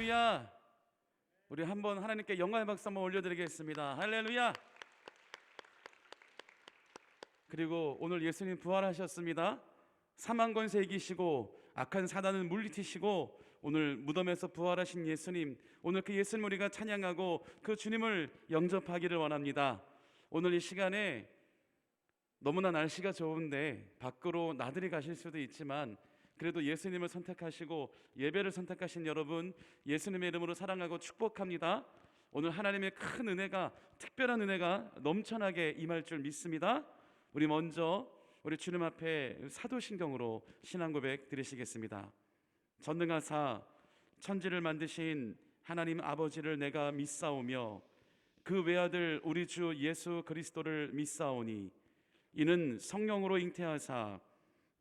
할렐루야. 우리 한번 하나님께 영광의 박수 한번 올려드리겠습니다. 할렐루야. 그리고 오늘 예수님 부활하셨습니다. 사망 권세 이기시고 악한 사단을 물리치시고 오늘 무덤에서 부활하신 예수님, 오늘 그 예수님 우리가 찬양하고 그 주님을 영접하기를 원합니다. 오늘 이 시간에 너무나 날씨가 좋은데 밖으로 나들이 가실 수도 있지만 그래도 예수님을 선택하시고 예배를 선택하신 여러분, 예수님의 이름으로 사랑하고 축복합니다. 오늘 하나님의 큰 은혜가, 특별한 은혜가 넘쳐나게 임할 줄 믿습니다. 우리 먼저 우리 주님 앞에 사도신경으로 신앙 고백 드리시겠습니다. 전능하사 천지를 만드신 하나님 아버지를 내가 믿사오며 그 외아들 우리 주 예수 그리스도를 믿사오니 이는 성령으로 잉태하사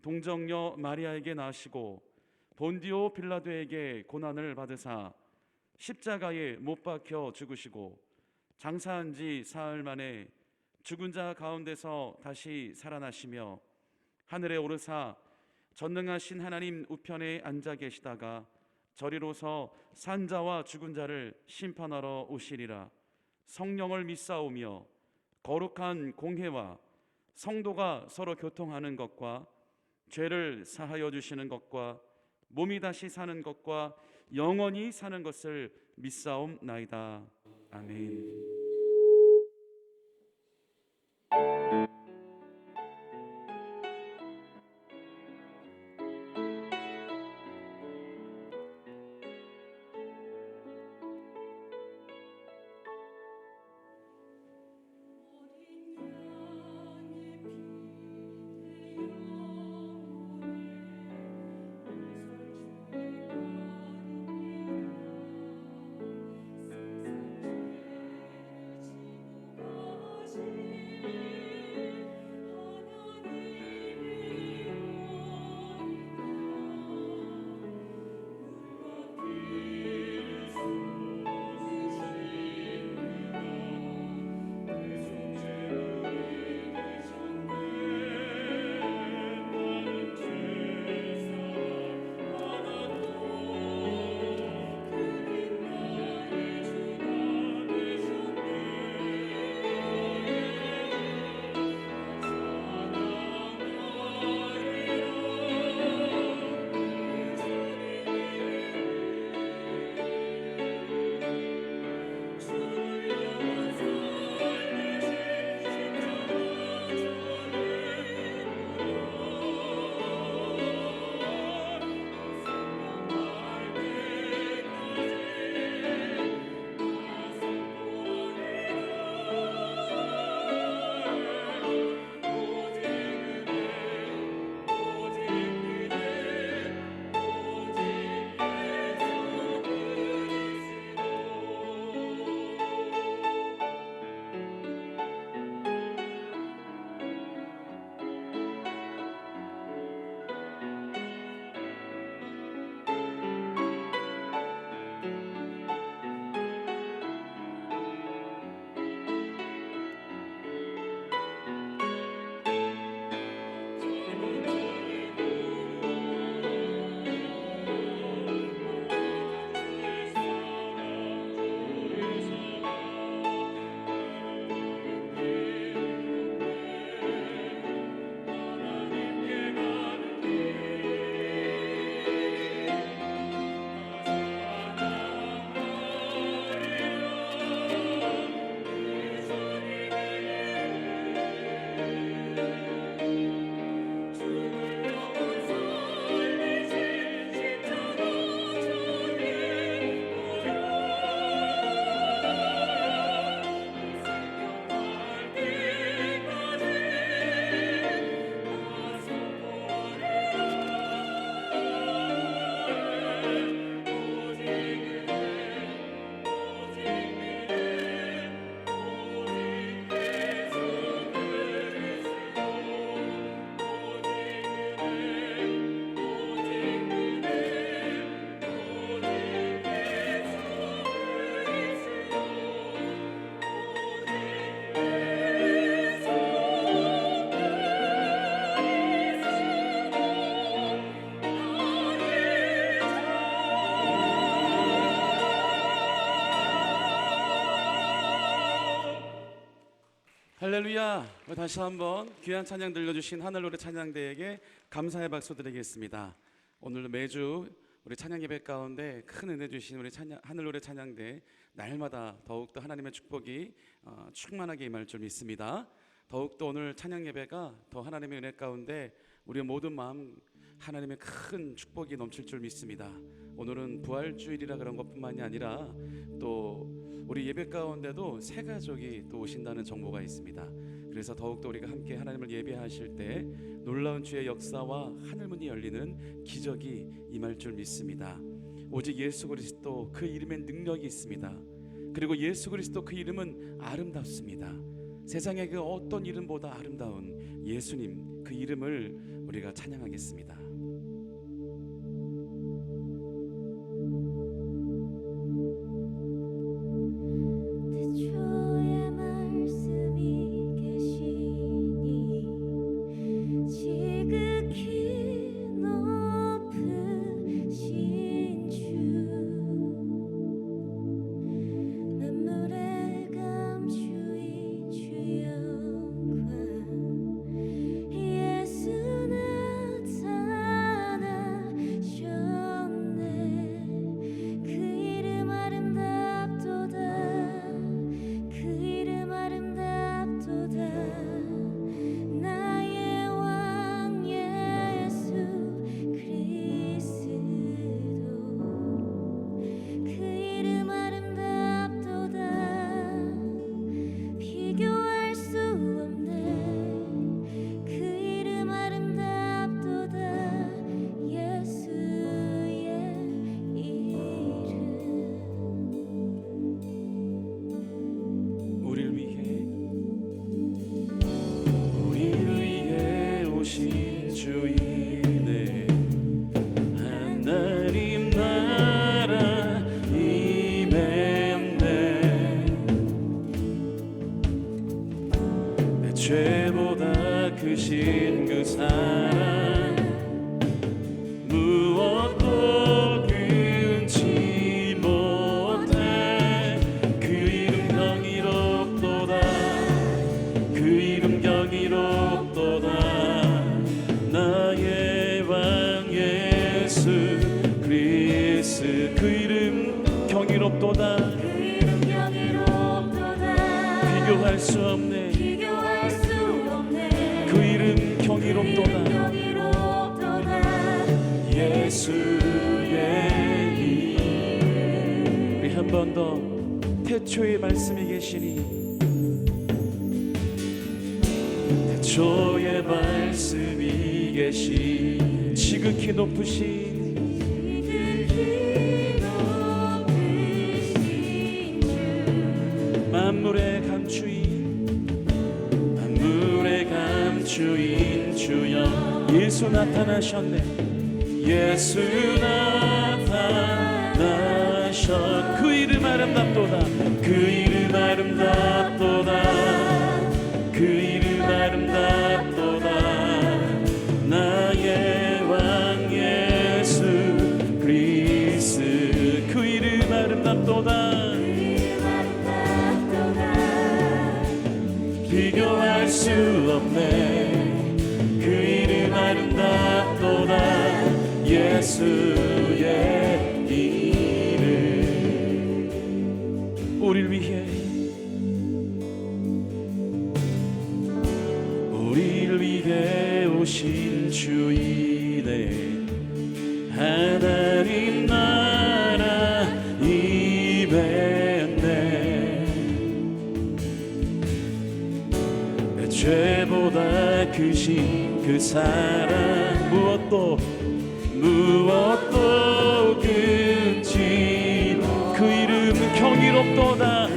동정녀 마리아에게 나시고 본디오 빌라도에게 고난을 받으사 십자가에 못 박혀 죽으시고 장사한 지 사흘 만에 죽은 자 가운데서 다시 살아나시며 하늘에 오르사 전능하신 하나님 우편에 앉아 계시다가 저리로서 산자와 죽은 자를 심판하러 오시리라. 성령을 믿사오며 거룩한 공회와 성도가 서로 교통하는 것과 죄를 사하여 주시는 것과 몸이 다시 사는 것과 영원히 사는 것을 믿사옵나이다. 아멘. 할렐루야. 다시 한번 귀한 찬양 들려주신 하늘노래 찬양대에게 감사의 박수 드리겠습니다. 오늘 매주 우리 찬양 예배 가운데 큰 은혜 주신 우리 하늘노래 찬양대, 날마다 더욱더 하나님의 축복이 충만하게 임할 줄 믿습니다. 더욱더 오늘 찬양 예배가 더 하나님의 은혜 가운데 우리의 모든 마음 하나님의 큰 축복이 넘칠 줄 믿습니다. 오늘은 부활주일이라 그런 것뿐만이 아니라 또 우리 예배 가운데도 새 가족이 또 오신다는 정보가 있습니다. 그래서 더욱더 우리가 함께 하나님을 예배하실 때 놀라운 주의 역사와 하늘문이 열리는 기적이 임할 줄 믿습니다. 오직 예수 그리스도 그 이름에 능력이 있습니다. 그리고 예수 그리스도 그 이름은 아름답습니다. 세상의 그 어떤 이름보다 아름다운 예수님 그 이름을 우리가 찬양하겠습니다. 죄보다 크신 그 사랑 무엇도 금치 못해 그 이름 경이롭도다 그 이름 경이롭도다 나의 왕 예수 그리스도 그 이름 경이롭도다 비교할 수 없네 그 이름 경이롭도다 예수의 이름. 우리 한 번 더 태초에 말씀이 계시니 태초에 말씀이 계시 지극히 높으신 만물의 감추인 주여 예수 나타나셨네 예수 나타나셨 그 이름 아름답도다 그 이름 아름답도다 그 이름 아름답도다 나의 왕 예수 그리스도 그 이름 아름답도다 비교할 수 없네 그 이름 아름답도다 예수의 이름 우리를 위해 오신 주이네 하나님 나라 임했네 죄보다 크신 그 사랑 무엇도 금치 그 이름 경이롭도다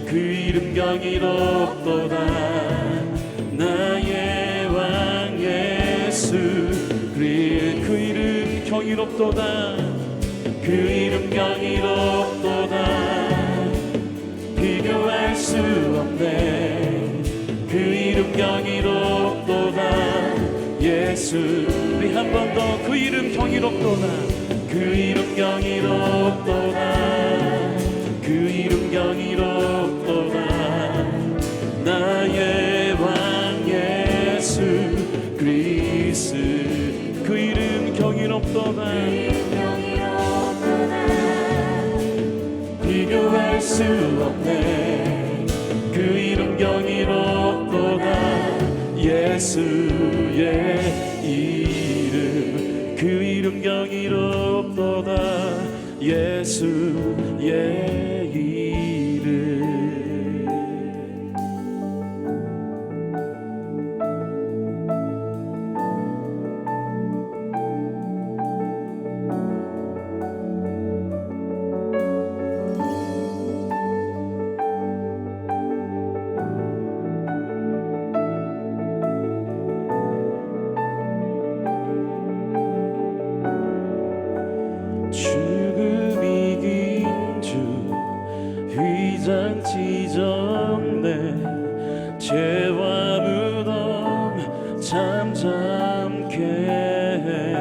그 이름 경이롭도다 나의 왕 예수 그 이름 경이롭도다 그 이름 경이롭도다 비교할 수 없네 그 이름 경이롭도다 예수 우리 한 번 더 그 이름 경이롭도다 그 이름 경이롭도다 그 이름 경이롭도다 수 없네. 그 이름 경이롭도다. 예수의 이름, 그 이름 경이롭도다. 예수의 이름. 죽음 이긴 주 휘장 찢었네. 죄와 무덤 잠잠케 해.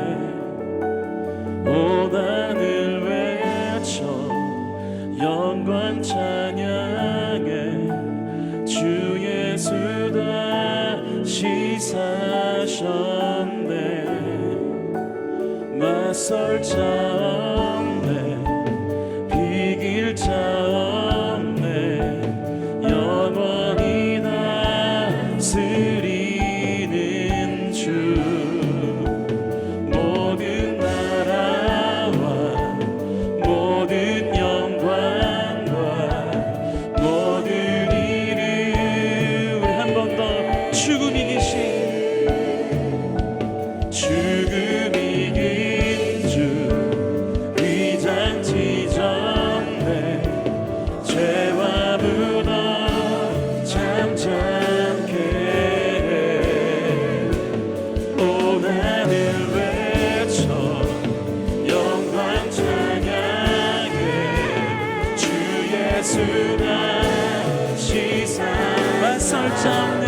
오단을 외쳐 영광 찬양해. 주 예수 다시 사셨네. 맞설 자 없네. 비길 자 없네. 영원히 다스리는 주. 모든 나라와 모든 영광과 모든 이름. 우리 한 번 더. 죽음 이기신, 죽음 이긴 주 휘장 찢었네. 죄와 무덤 잠잠케 해. 오난을 외쳐 영광 찬양해. 주 예수 다시 사. 맞설 자 없네.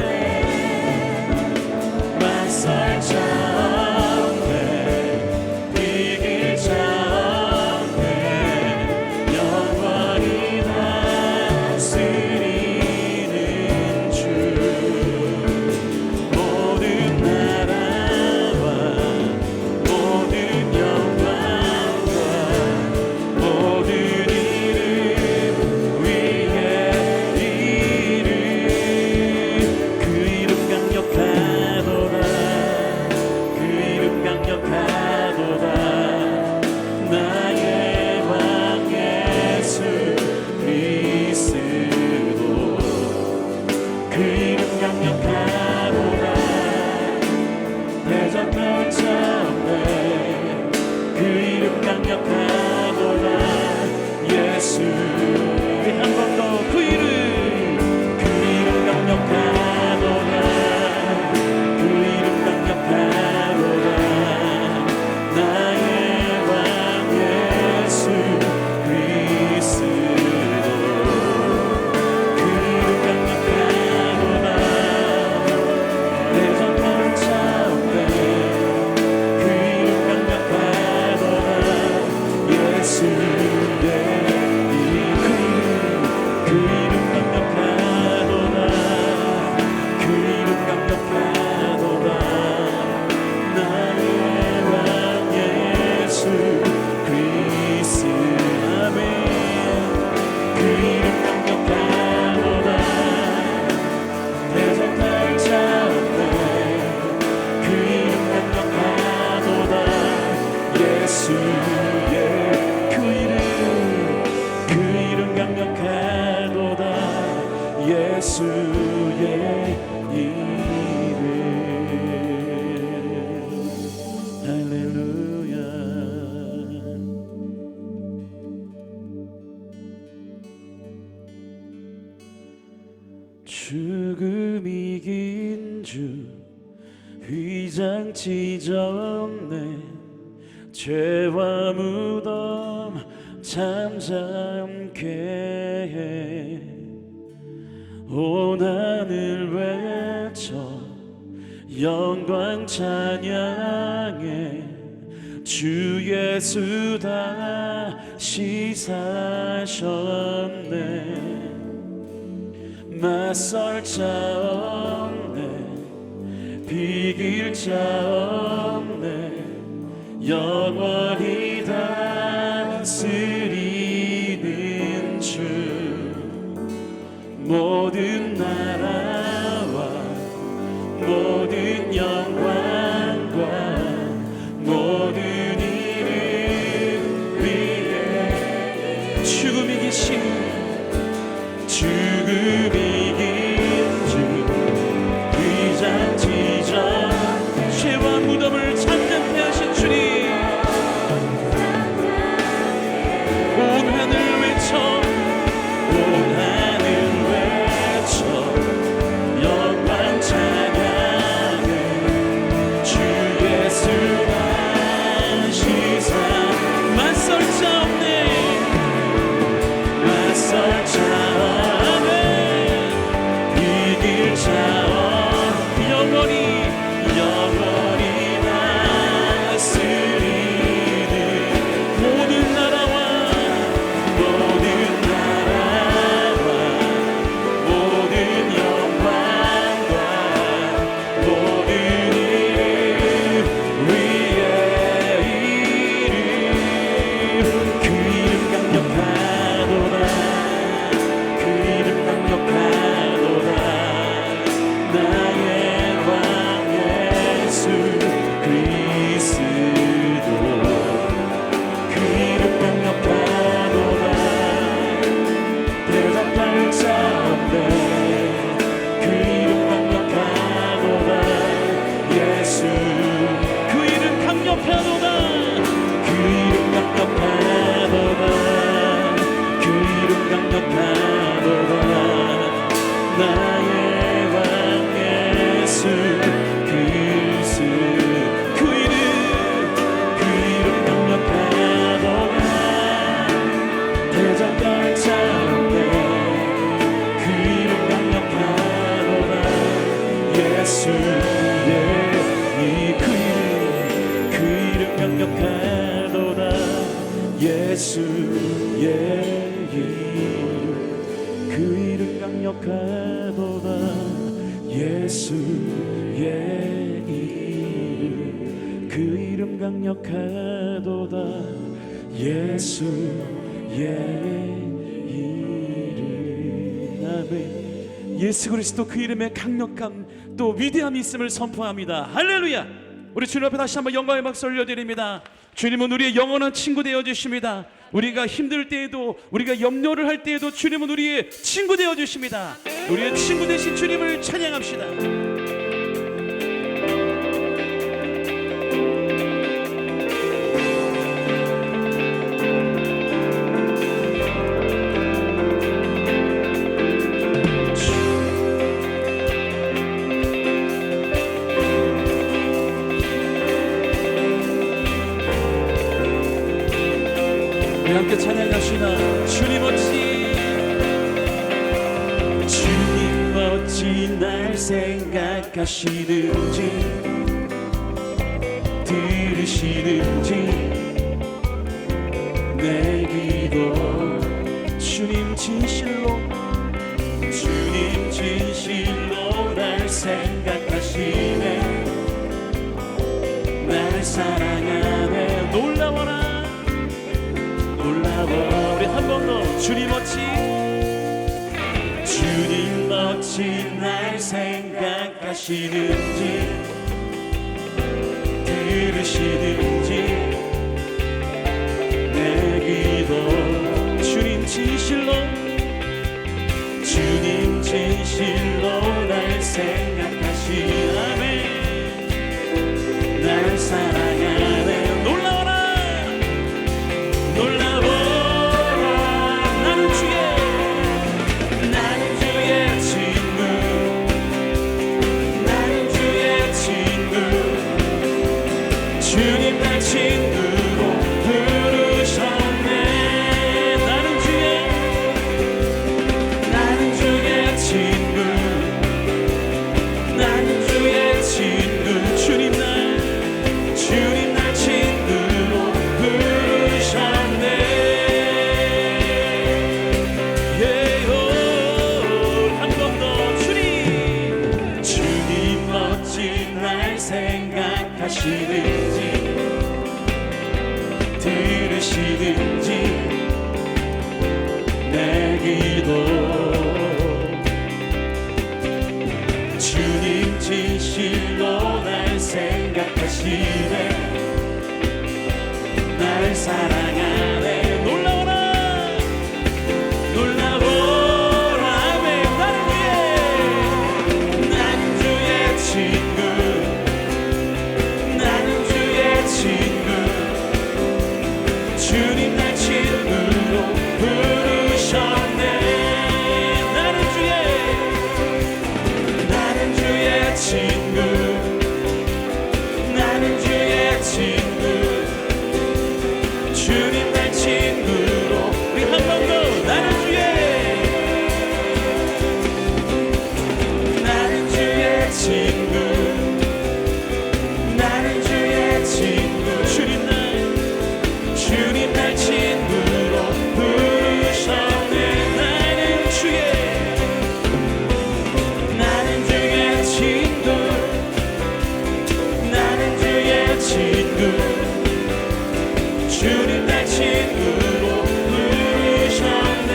맞설 자 없네. 비길 자 없네. 영원히 다스리는 주. 모든 나라와 모든 영광과 모든 이름 위에 이름. 그 이름 강력하도다. 그 이름 강력하도다. 나의 왕 예수 그리스도. 그 이름 강력하도다. 대적할 자 없네. 그 이름 강력하도다. 예수. 한 번 더. 그 이름, 그 이름 강력하도다. 그 이름 강력하도다. 나의 왕 예수 그리스도. 그 이름 강력하도다. 대적할 자 없네. 그 이름 강력하도다. 예수의 이름. 그 이름 강력하도다. 그 이름 강력하도다. 나의 왕 예수 그리스도. 아멘. 그 이름 강력하도다. 대적할 자 없네. 그 이름 강력하도다. 예수의 그 이름, 그 이름 강력하도다. 예수의 이름. 할렐루야. 죽음 이긴 주 휘장 찢었네. 죄와 무덤 잠잠케 해. 오난을 외쳐 영광 찬양해. 주 예수 다시 사셨네. 맞설 자 없네. 비길 자 없네. 영원히 다스리는 주. 예수의 이름 그 이름 강력하도다 예수의 이름 그 이름 강력하도다 예수의 이름 아멘. 예수 그리스도 그 이름의 강력함 또 위대함이 있음을 선포합니다. 할렐루야. 우리 주님 앞에 다시 한번 영광의 박수 올려드립니다. 주님은 우리의 영원한 친구 되어 주십니다. 우리가 힘들 때에도 우리가 염려를 할 때에도 주님은 우리의 친구 되어 주십니다. 우리의 친구 되신 주님을 찬양합시다. 우리 함께 찬양합시다. 주님 어찌 날 생각하시는지 들으시는지 내 기도 주님 진실로 날 생각하시네 날 사랑하네 놀라워라 우리 한 번 더 주님 어찌 날 생각하시는지 들으시는지 내 기도 주님 진실로 날 생각하시네 날 사랑하네 놀라워라 주님 날 친구로 부르셨네 나는 주의 친구 주님 날 친구로 부르셨네 한 번 더 주님 어찌 날 생각하시는지 들으시는지 내 기도 주님 진실로 날 생각하시네 날 사랑하네 놀라워라 아멘 나는 주의 친구 주님 날 친구로 부르셨네 나는 주의 친구 주님 날 친구로 우리 한 번 더 나는 주의 친구 주님 날 친구로 부르셨네 나는 주의 친구 주님 날 친구로 부르셨네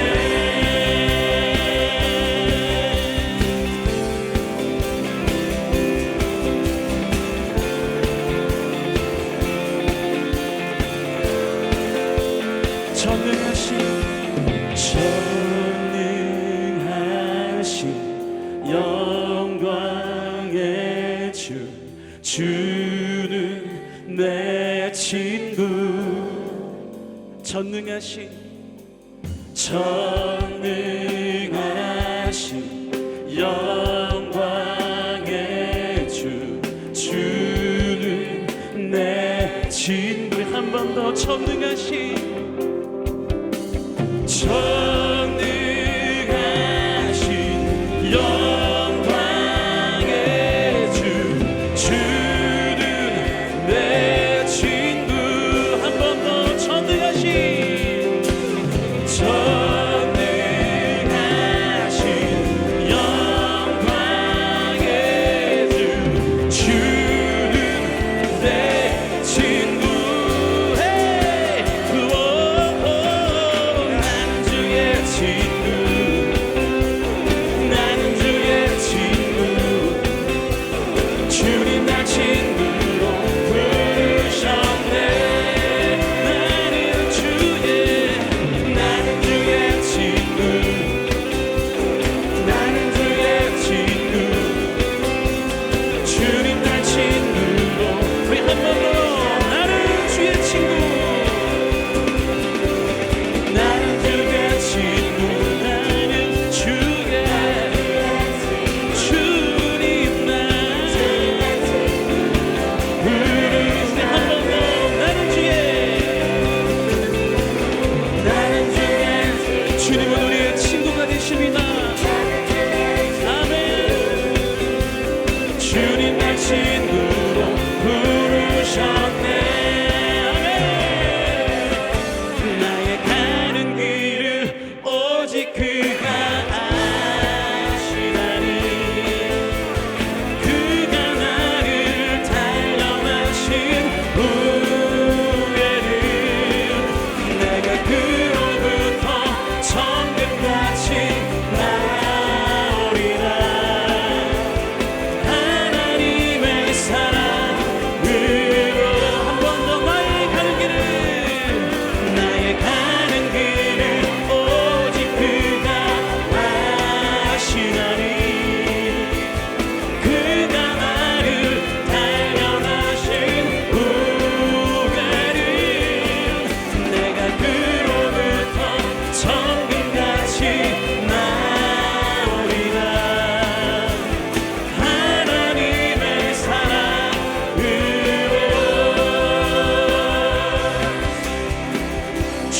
전능하신 영광의 주는 내 친구 전능하신 영광의 주는 내 친구 한 번 더 전능하신 영광의 주는 내 친구 한 번 더 전능하신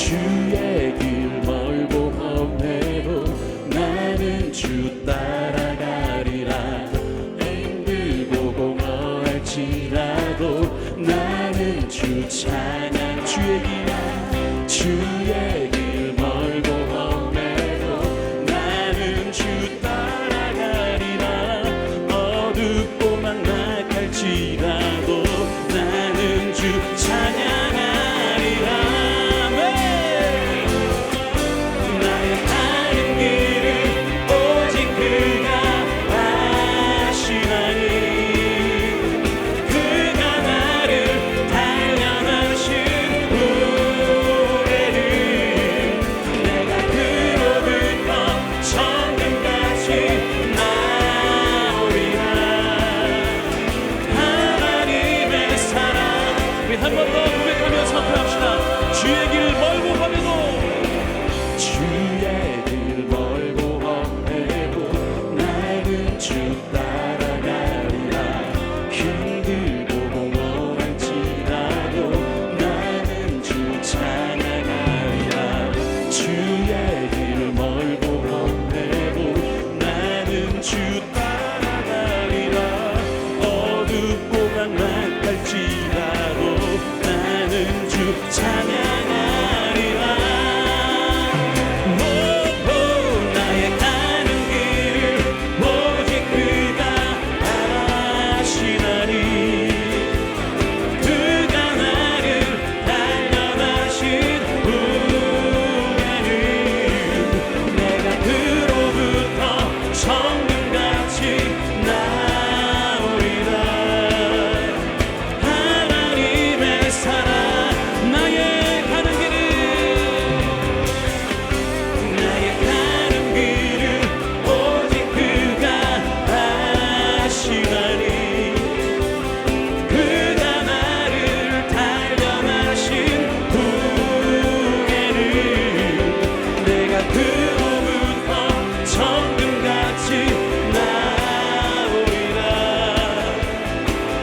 주의 길 멀고 험해도 나는 주 따라가리라. 힘들고 공허할지라도 나는 주 찬양. 주의 길 멀고 험해도 나는 주 따라가리라. 어둡고 막막할지라도 나는 주 찬양하리라. 나의 가는 길을 오직 그가 아시나니. 그가 나를 단련하신 후에는 내가 그로부터 천국까지 나오리라. 하나님의 사랑. 우리 한 번 더 고백하며 선포합시다. 주의 길 멀고 험해도 주의 길 멀고 험해도 나는 주 따라가리라. 힘들고 공허할지라도 나는 주 찬양하리라. 주의 길 멀고 험해도 나는 주 따라가리라. 어둡고 막막할지라도 나는 주 찬양하리라. 나의 가는 길을 오직 그가 아시나니. 그가 나를 단련하신 후에는 내가 그로부터 천국같이 나오리라. 하나님의 사랑. 나의 가는 길을 오직 그가 아시나니. 그가 나를 단련하신 후에는 내가 그로부터 천국같이 나오리라.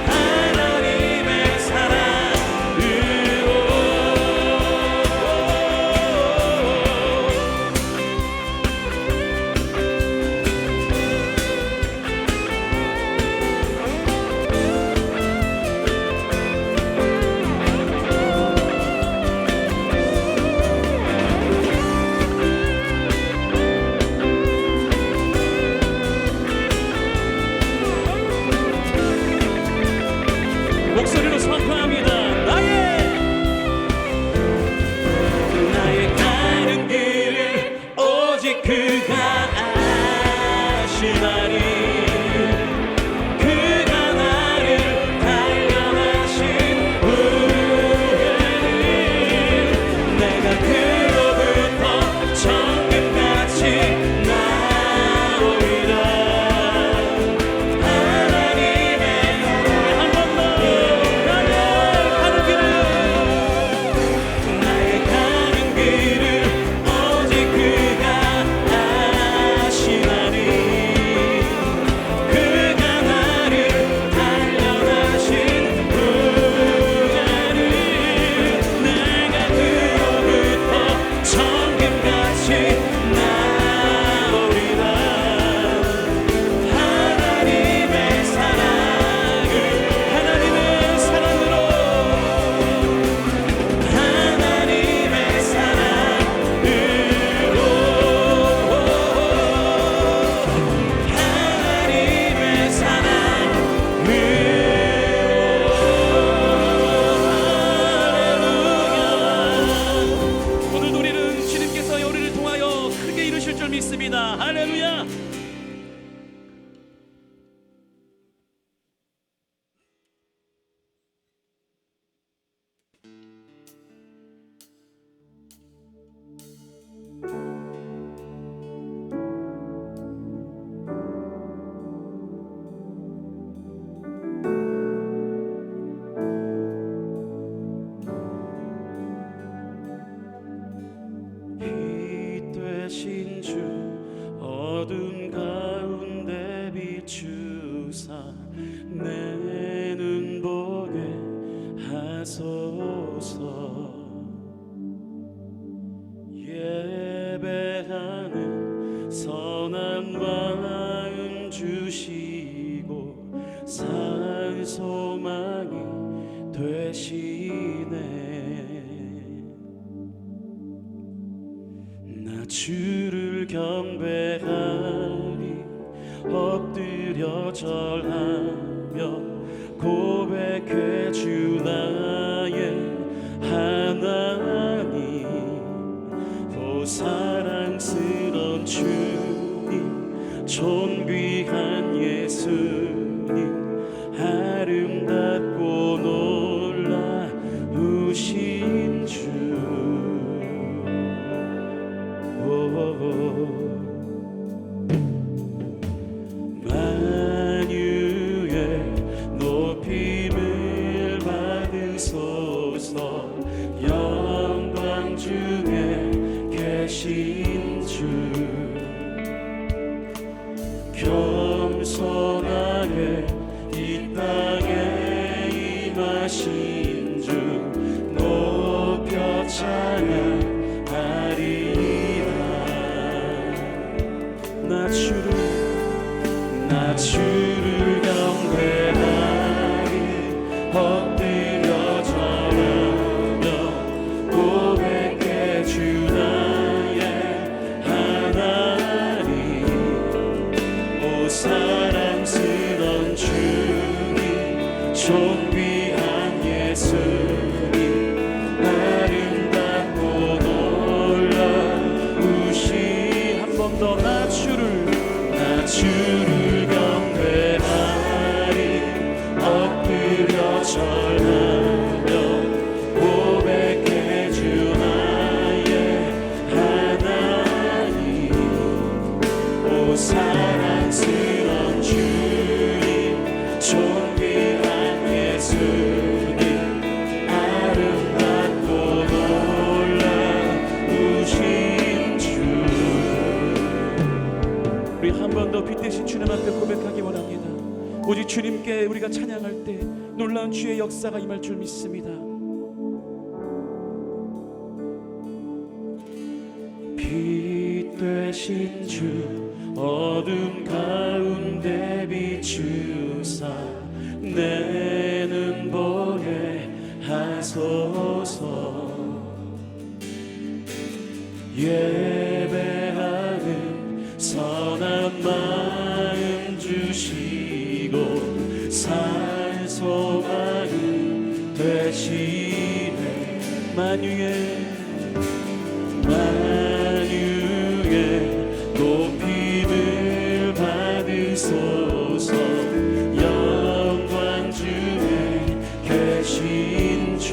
하나님의 사랑으로. 목소리로 선포합니다. 나의 가는 길을 오직 그가 아시나니. 그가 나를 단련하신 후에는 내가 그로부터 천국같이 나오리라. 하나님의 한 번 더. 나의 가는 길을 오직 그가 아시나니. 그가 나를 단련하신 후에는 내가 그로부터 천국같이 나오리라. 하나님의 사랑을. 하나님의 사랑으로. 하나님의 사랑으로. 하나님의 사랑으로. 할렐루야. 오늘도 우리는 주님께서 우리를 통하여 크게 이루실 줄 믿습니다. 할렐루야. 빛 되신 주 어둠 선한 마음 주시고 산 소망이 되시네. 나 주를 경배하리 엎드려 절하며 고백해 주 나의 하나님. 오 사랑스런 주님 존귀한 예수님 아름답고 놀라우신 주. 만유의 높임을 받으소서. 영광 중에 계신 주 겸손하게 이 땅에 임하신 주 높여 찬양하리라. 나 주를 경배하리 엎드려 절하며 고백해 주 나의 하나님. 오 사랑스런 주님 존귀한 예수님 아름답고 놀라우신. 한 번 더 나 주를 경배하리 엎드려 절하며 고백해 주 나의 하나님. 오 사랑스런 주님 존귀한 예수님 아름답고 놀라우신 주. 우리 한 번 더 빛대신 주님 앞에 고백하기 원합니다. 오직 주님께 우리가 찬양할 때 놀라운 주의 역사가 임할 줄 믿습니다. 빛 되신 주 어둠 가운데 비추사 내 눈 보게 하소서. 예배하는 선한 마음 주시고 산 소망이 되시네. 만유의 높임을 받으소서. 영광 중에 계신 주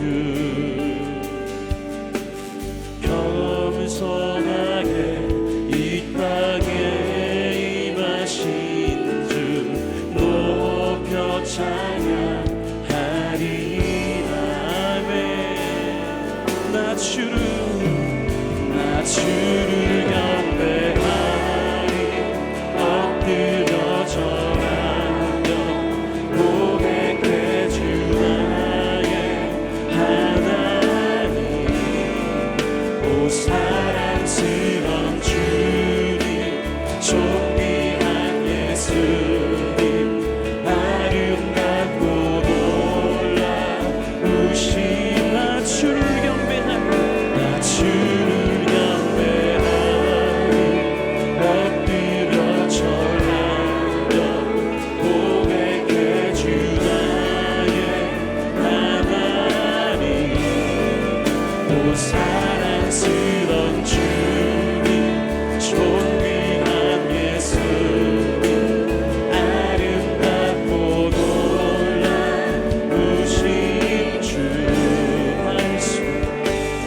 겸손하게 이 땅에 임하신 주 높여 찬양하리라. 아멘. 나 주를 경배하리 엎드려 절하며 고백해 주 나의 하나님. 오 사랑스런 주님 존귀한 예수님 아름답고 놀라우신. 나 주를 경배하리 엎드려 절하며 고백해 주 나의 하나님. 오 사랑스런 주님 존귀한 예수님 아름답고 놀라우신 주.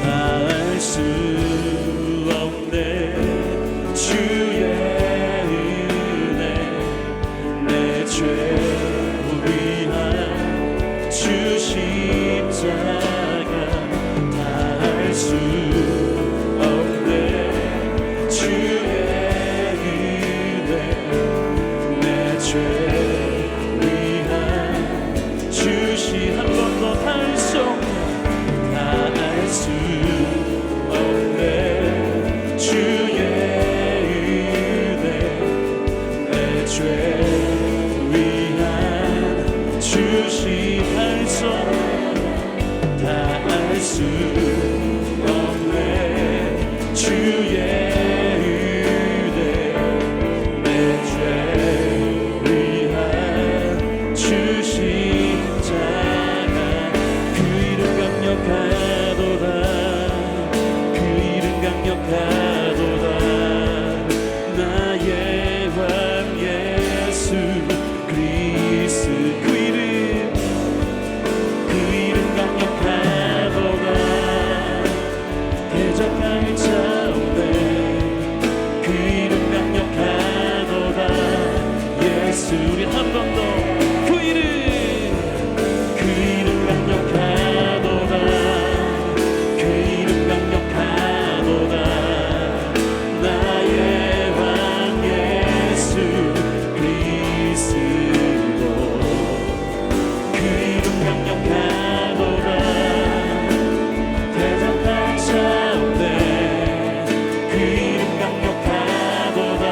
알 수 없네 주의 은혜 내 죄를 위한 주 십자가 다 알 수 없네 주의 의대 내 죄 위한 주 십자가 그 이름 강력하도다 그 이름 강력하도다 나의 왕 예수 그리스도 그 이름 강력하도다 대적할 자 없네 그 이름 강력하도다 예수 우리 한 번 더 그 이름 강력하도다 그 이름 강력하도다 나의 왕 예수 그리스도 그 이름 강력하도다 대적할 자 없네 그 이름 강력하도다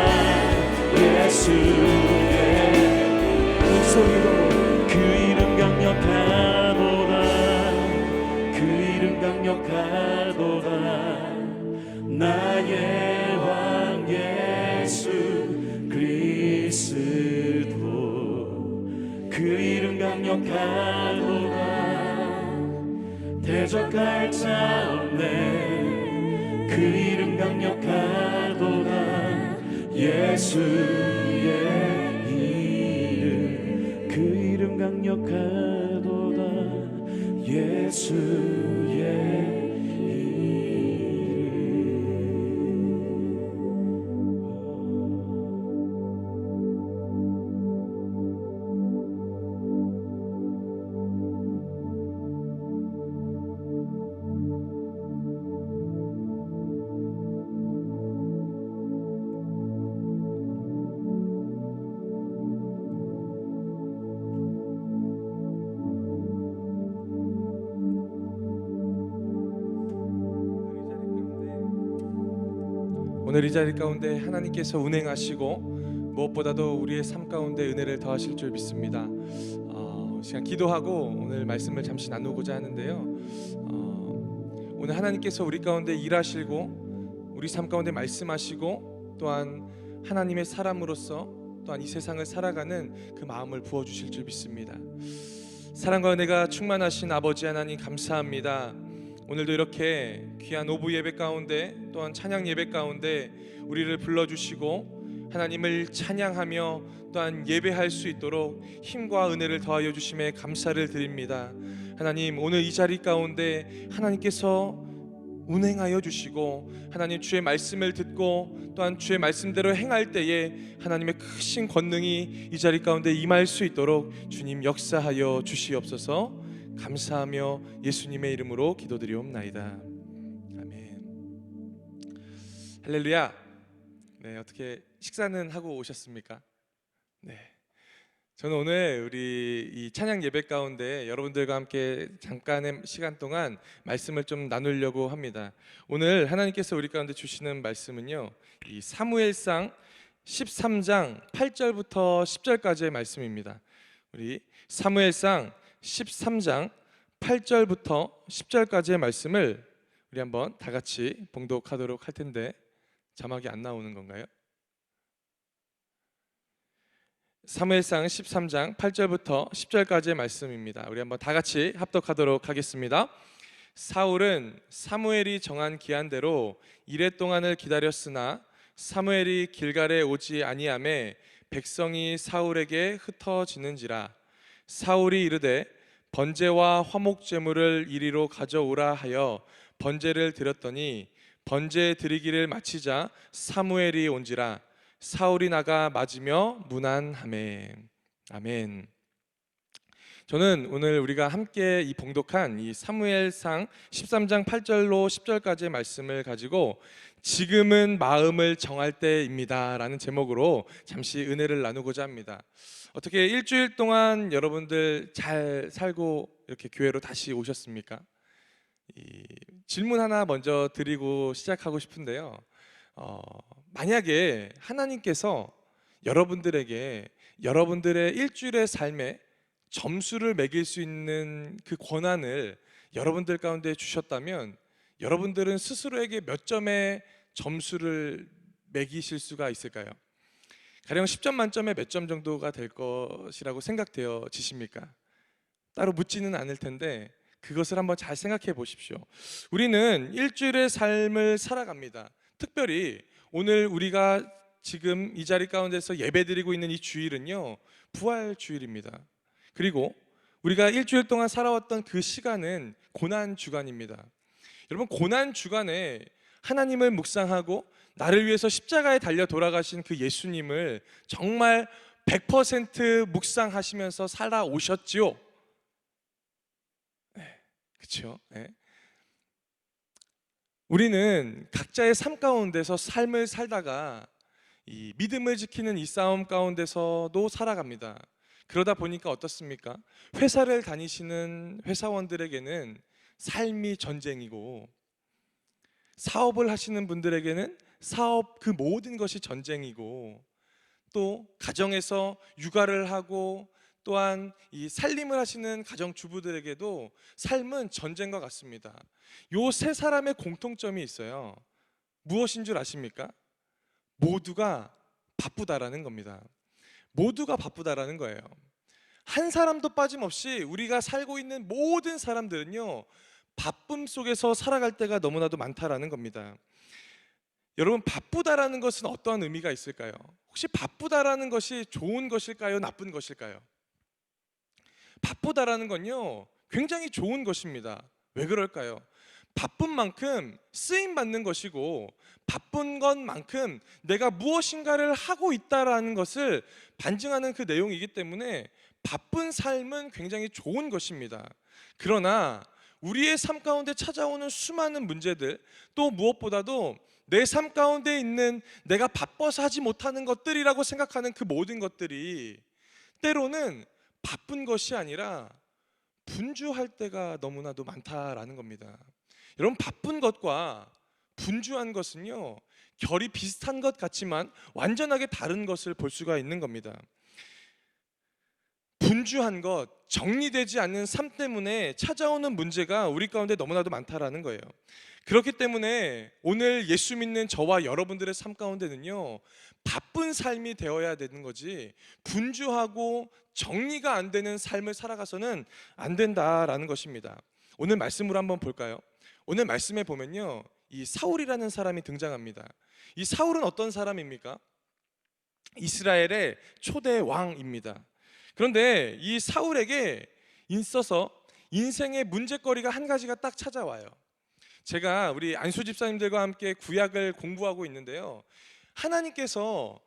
예수의 목소리로 그 이름 강력하도다 그 이름 강력하도다 나의 왕 예수 그리스도 그 이름 강력하도다 대적할 자 없네 그 이름 강력하도다 예수의 이름 그 이름 강력하도다 예수의 오늘 이 자리 가운데 하나님께서 운행하시고 무엇보다도 우리의 삶 가운데 은혜를 더하실 줄 믿습니다. 시간 기도하고 오늘 말씀을 잠시 나누고자 하는데요. 오늘 하나님께서 우리 가운데 일하시고 우리 삶 가운데 말씀하시고 또한 하나님의 사람으로서 또한 이 세상을 살아가는 그 마음을 부어주실 줄 믿습니다. 사랑과 은혜가 충만하신 아버지 하나님 감사합니다. 오늘도 이렇게 귀한 오부 예배 가운데 또한 찬양 예배 가운데 우리를 불러주시고 하나님을 찬양하며 또한 예배할 수 있도록 힘과 은혜를 더하여 주심에 감사를 드립니다. 하나님 오늘 이 자리 가운데 하나님께서 운행하여 주시고 하나님 주의 말씀을 듣고 또한 주의 말씀대로 행할 때에 하나님의 크신 권능이 이 자리 가운데 임할 수 있도록 주님 역사하여 주시옵소서. 감사하며 예수님의 이름으로 기도드리옵나이다. 아멘. 할렐루야. 네, 어떻게 식사는 하고 오셨습니까? 네. 저는 오늘 우리 이 찬양 예배 가운데 여러분들과 함께 잠깐의 시간 동안 말씀을 좀 나누려고 합니다. 오늘 하나님께서 우리 가운데 주시는 말씀은요, 이 사무엘상 13장 8절부터 10절까지의 말씀입니다. 우리 사무엘상 13장 8절부터 10절까지의 말씀을 우리 한번 다 같이 봉독하도록 할 텐데 자막이 안 나오는 건가요? 사무엘상 13장 8절부터 10절까지의 말씀입니다. 우리 한번 다 같이 합독하도록 하겠습니다. 사울은 사무엘이 정한 기한대로 이레 동안을 기다렸으나 사무엘이 길갈에 오지 아니하매 백성이 사울에게 흩어지는지라. 사울이 이르되 번제와 화목 제물을 이리로 가져오라 하여 번제를 드렸더니 번제 드리기를 마치자 사무엘이 온지라. 사울이 나가 맞으며 문안하매. 아멘. 저는 오늘 우리가 함께 이 봉독한 이 사무엘상 13장 8절로 10절까지의 말씀을 가지고 지금은 마음을 정할 때입니다 라는 제목으로 잠시 은혜를 나누고자 합니다. 어떻게 일주일 동안 여러분들 잘 살고 이렇게 교회로 다시 오셨습니까? 질문 하나 먼저 드리고 시작하고 싶은데요. 만약에 하나님께서 여러분들에게 여러분들의 일주일의 삶에 점수를 매길 수 있는 그 권한을 여러분들 가운데 주셨다면 여러분들은 스스로에게 몇 점의 점수를 매기실 수가 있을까요? 가령 10점 만점에 몇 점 정도가 될 것이라고 생각되어지십니까? 따로 묻지는 않을 텐데 그것을 한번 잘 생각해 보십시오. 우리는 일주일의 삶을 살아갑니다. 특별히 오늘 우리가 지금 이 자리 가운데서 예배드리고 있는 이 주일은요, 부활 주일입니다. 그리고 우리가 일주일 동안 살아왔던 그 시간은 고난 주간입니다. 여러분, 고난 주간에 하나님을 묵상하고 나를 위해서 십자가에 달려 돌아가신 그 예수님을 정말 100% 묵상하시면서 살아오셨지요. 그렇죠? 네. 우리는 각자의 삶 가운데서 삶을 살다가 이 믿음을 지키는 이 싸움 가운데서도 살아갑니다. 그러다 보니까 어떻습니까? 회사를 다니시는 회사원들에게는 삶이 전쟁이고, 사업을 하시는 분들에게는 사업 그 모든 것이 전쟁이고, 또 가정에서 육아를 하고 또한 이 살림을 하시는 가정주부들에게도 삶은 전쟁과 같습니다. 요 세 사람의 공통점이 있어요. 무엇인 줄 아십니까? 모두가 바쁘다라는 겁니다. 모두가 바쁘다라는 거예요. 한 사람도 빠짐없이 우리가 살고 있는 모든 사람들은요, 바쁨 속에서 살아갈 때가 너무나도 많다라는 겁니다. 여러분, 바쁘다라는 것은 어떠한 의미가 있을까요? 혹시 바쁘다라는 것이 좋은 것일까요? 나쁜 것일까요? 바쁘다라는 건요, 굉장히 좋은 것입니다. 왜 그럴까요? 바쁜 만큼 쓰임 받는 것이고, 바쁜 것만큼 내가 무엇인가를 하고 있다라는 것을 반증하는 그 내용이기 때문에 바쁜 삶은 굉장히 좋은 것입니다. 그러나 우리의 삶 가운데 찾아오는 수많은 문제들, 또 무엇보다도 내 삶 가운데 있는 내가 바빠서 하지 못하는 것들이라고 생각하는 그 모든 것들이 때로는 바쁜 것이 아니라 분주할 때가 너무나도 많다라는 겁니다. 여러분, 바쁜 것과 분주한 것은요, 결이 비슷한 것 같지만 완전하게 다른 것을 볼 수가 있는 겁니다. 분주한 것, 정리되지 않는 삶 때문에 찾아오는 문제가 우리 가운데 너무나도 많다라는 거예요. 그렇기 때문에 오늘 예수 믿는 저와 여러분들의 삶 가운데는요, 바쁜 삶이 되어야 되는 거지, 분주하고 정리가 안 되는 삶을 살아가서는 안 된다라는 것입니다. 오늘 말씀으로 한번 볼까요? 오늘 말씀에 보면요, 이 사울이라는 사람이 등장합니다. 이 사울은 어떤 사람입니까? 이스라엘의 초대 왕입니다. 그런데 이 사울에게 있어서 인생의 문제거리가 한 가지가 딱 찾아와요. 제가 우리 안수 집사님들과 함께 구약을 공부하고 있는데요, 하나님께서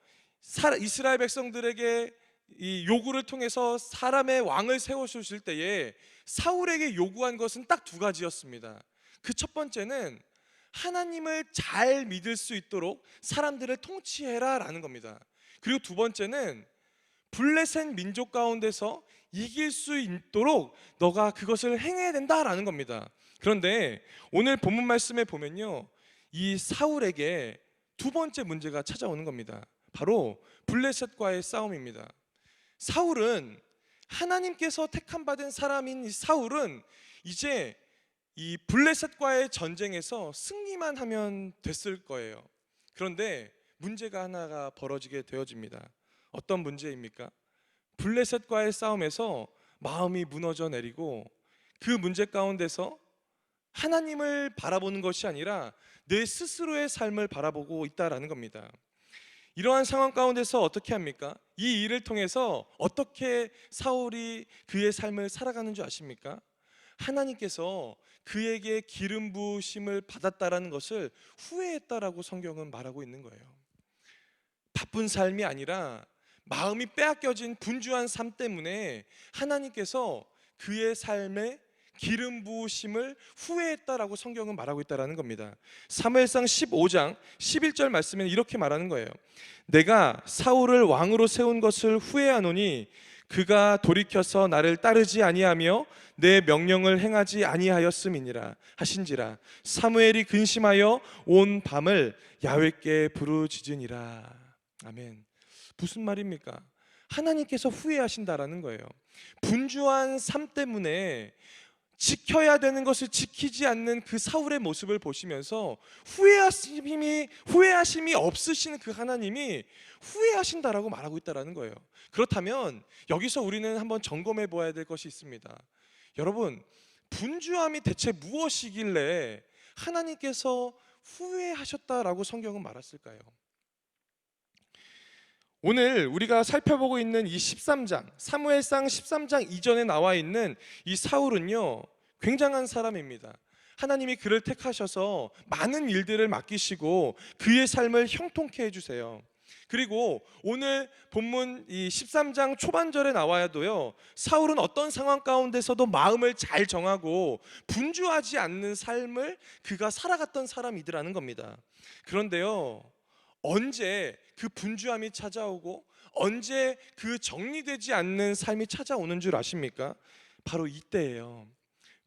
이스라엘 백성들에게 이 요구를 통해서 사람의 왕을 세워주실 때에 사울에게 요구한 것은 딱 두 가지였습니다. 그 첫 번째는 하나님을 잘 믿을 수 있도록 사람들을 통치해라 라는 겁니다. 그리고 두 번째는 블레셋 민족 가운데서 이길 수 있도록 너가 그것을 행해야 된다라는 겁니다. 그런데 오늘 본문 말씀에 보면요, 이 사울에게 두 번째 문제가 찾아오는 겁니다. 바로 블레셋과의 싸움입니다. 사울은, 하나님께서 택함 받은 사람인 이 사울은 이제 이 블레셋과의 전쟁에서 승리만 하면 됐을 거예요. 그런데 문제가 하나가 벌어지게 되어집니다. 어떤 문제입니까? 블레셋과의 싸움에서 마음이 무너져 내리고 그 문제 가운데서 하나님을 바라보는 것이 아니라 내 스스로의 삶을 바라보고 있다라는 겁니다. 이러한 상황 가운데서 어떻게 합니까? 이 일을 통해서 어떻게 사울이 그의 삶을 살아가는 줄 아십니까? 하나님께서 그에게 기름 부으심을 받았다라는 것을 후회했다라고 성경은 말하고 있는 거예요. 바쁜 삶이 아니라 마음이 빼앗겨진 분주한 삶 때문에 하나님께서 그의 삶에 기름 부으심을 후회했다라고 성경은 말하고 있다라는 겁니다. 사무엘상 15장 11절 말씀에는 이렇게 말하는 거예요. 내가 사울을 왕으로 세운 것을 후회하노니 그가 돌이켜서 나를 따르지 아니하며 내 명령을 행하지 아니하였음이니라 하신지라. 사무엘이 근심하여 온 밤을 야훼께 부르짖으니라. 아멘. 무슨 말입니까? 하나님께서 후회하신다라는 거예요. 분주한 삶 때문에 지켜야 되는 것을 지키지 않는 그 사울의 모습을 보시면서 후회하심이 없으신 그 하나님이 후회하신다라고 말하고 있다라는 거예요. 그렇다면 여기서 우리는 한번 점검해 보아야 될 것이 있습니다. 여러분, 분주함이 대체 무엇이길래 하나님께서 후회하셨다라고 성경은 말했을까요? 오늘 우리가 살펴보고 있는 이 13장, 사무엘상 13장 이전에 나와 있는 이 사울은요, 굉장한 사람입니다. 하나님이 그를 택하셔서 많은 일들을 맡기시고 그의 삶을 형통케 해주세요. 그리고 오늘 본문 이 13장 초반절에 나와도요, 사울은 어떤 상황 가운데서도 마음을 잘 정하고 분주하지 않는 삶을 그가 살아갔던 사람이더라는 겁니다. 그런데요, 언제 그 분주함이 찾아오고 언제 그 정리되지 않는 삶이 찾아오는 줄 아십니까? 바로 이때예요.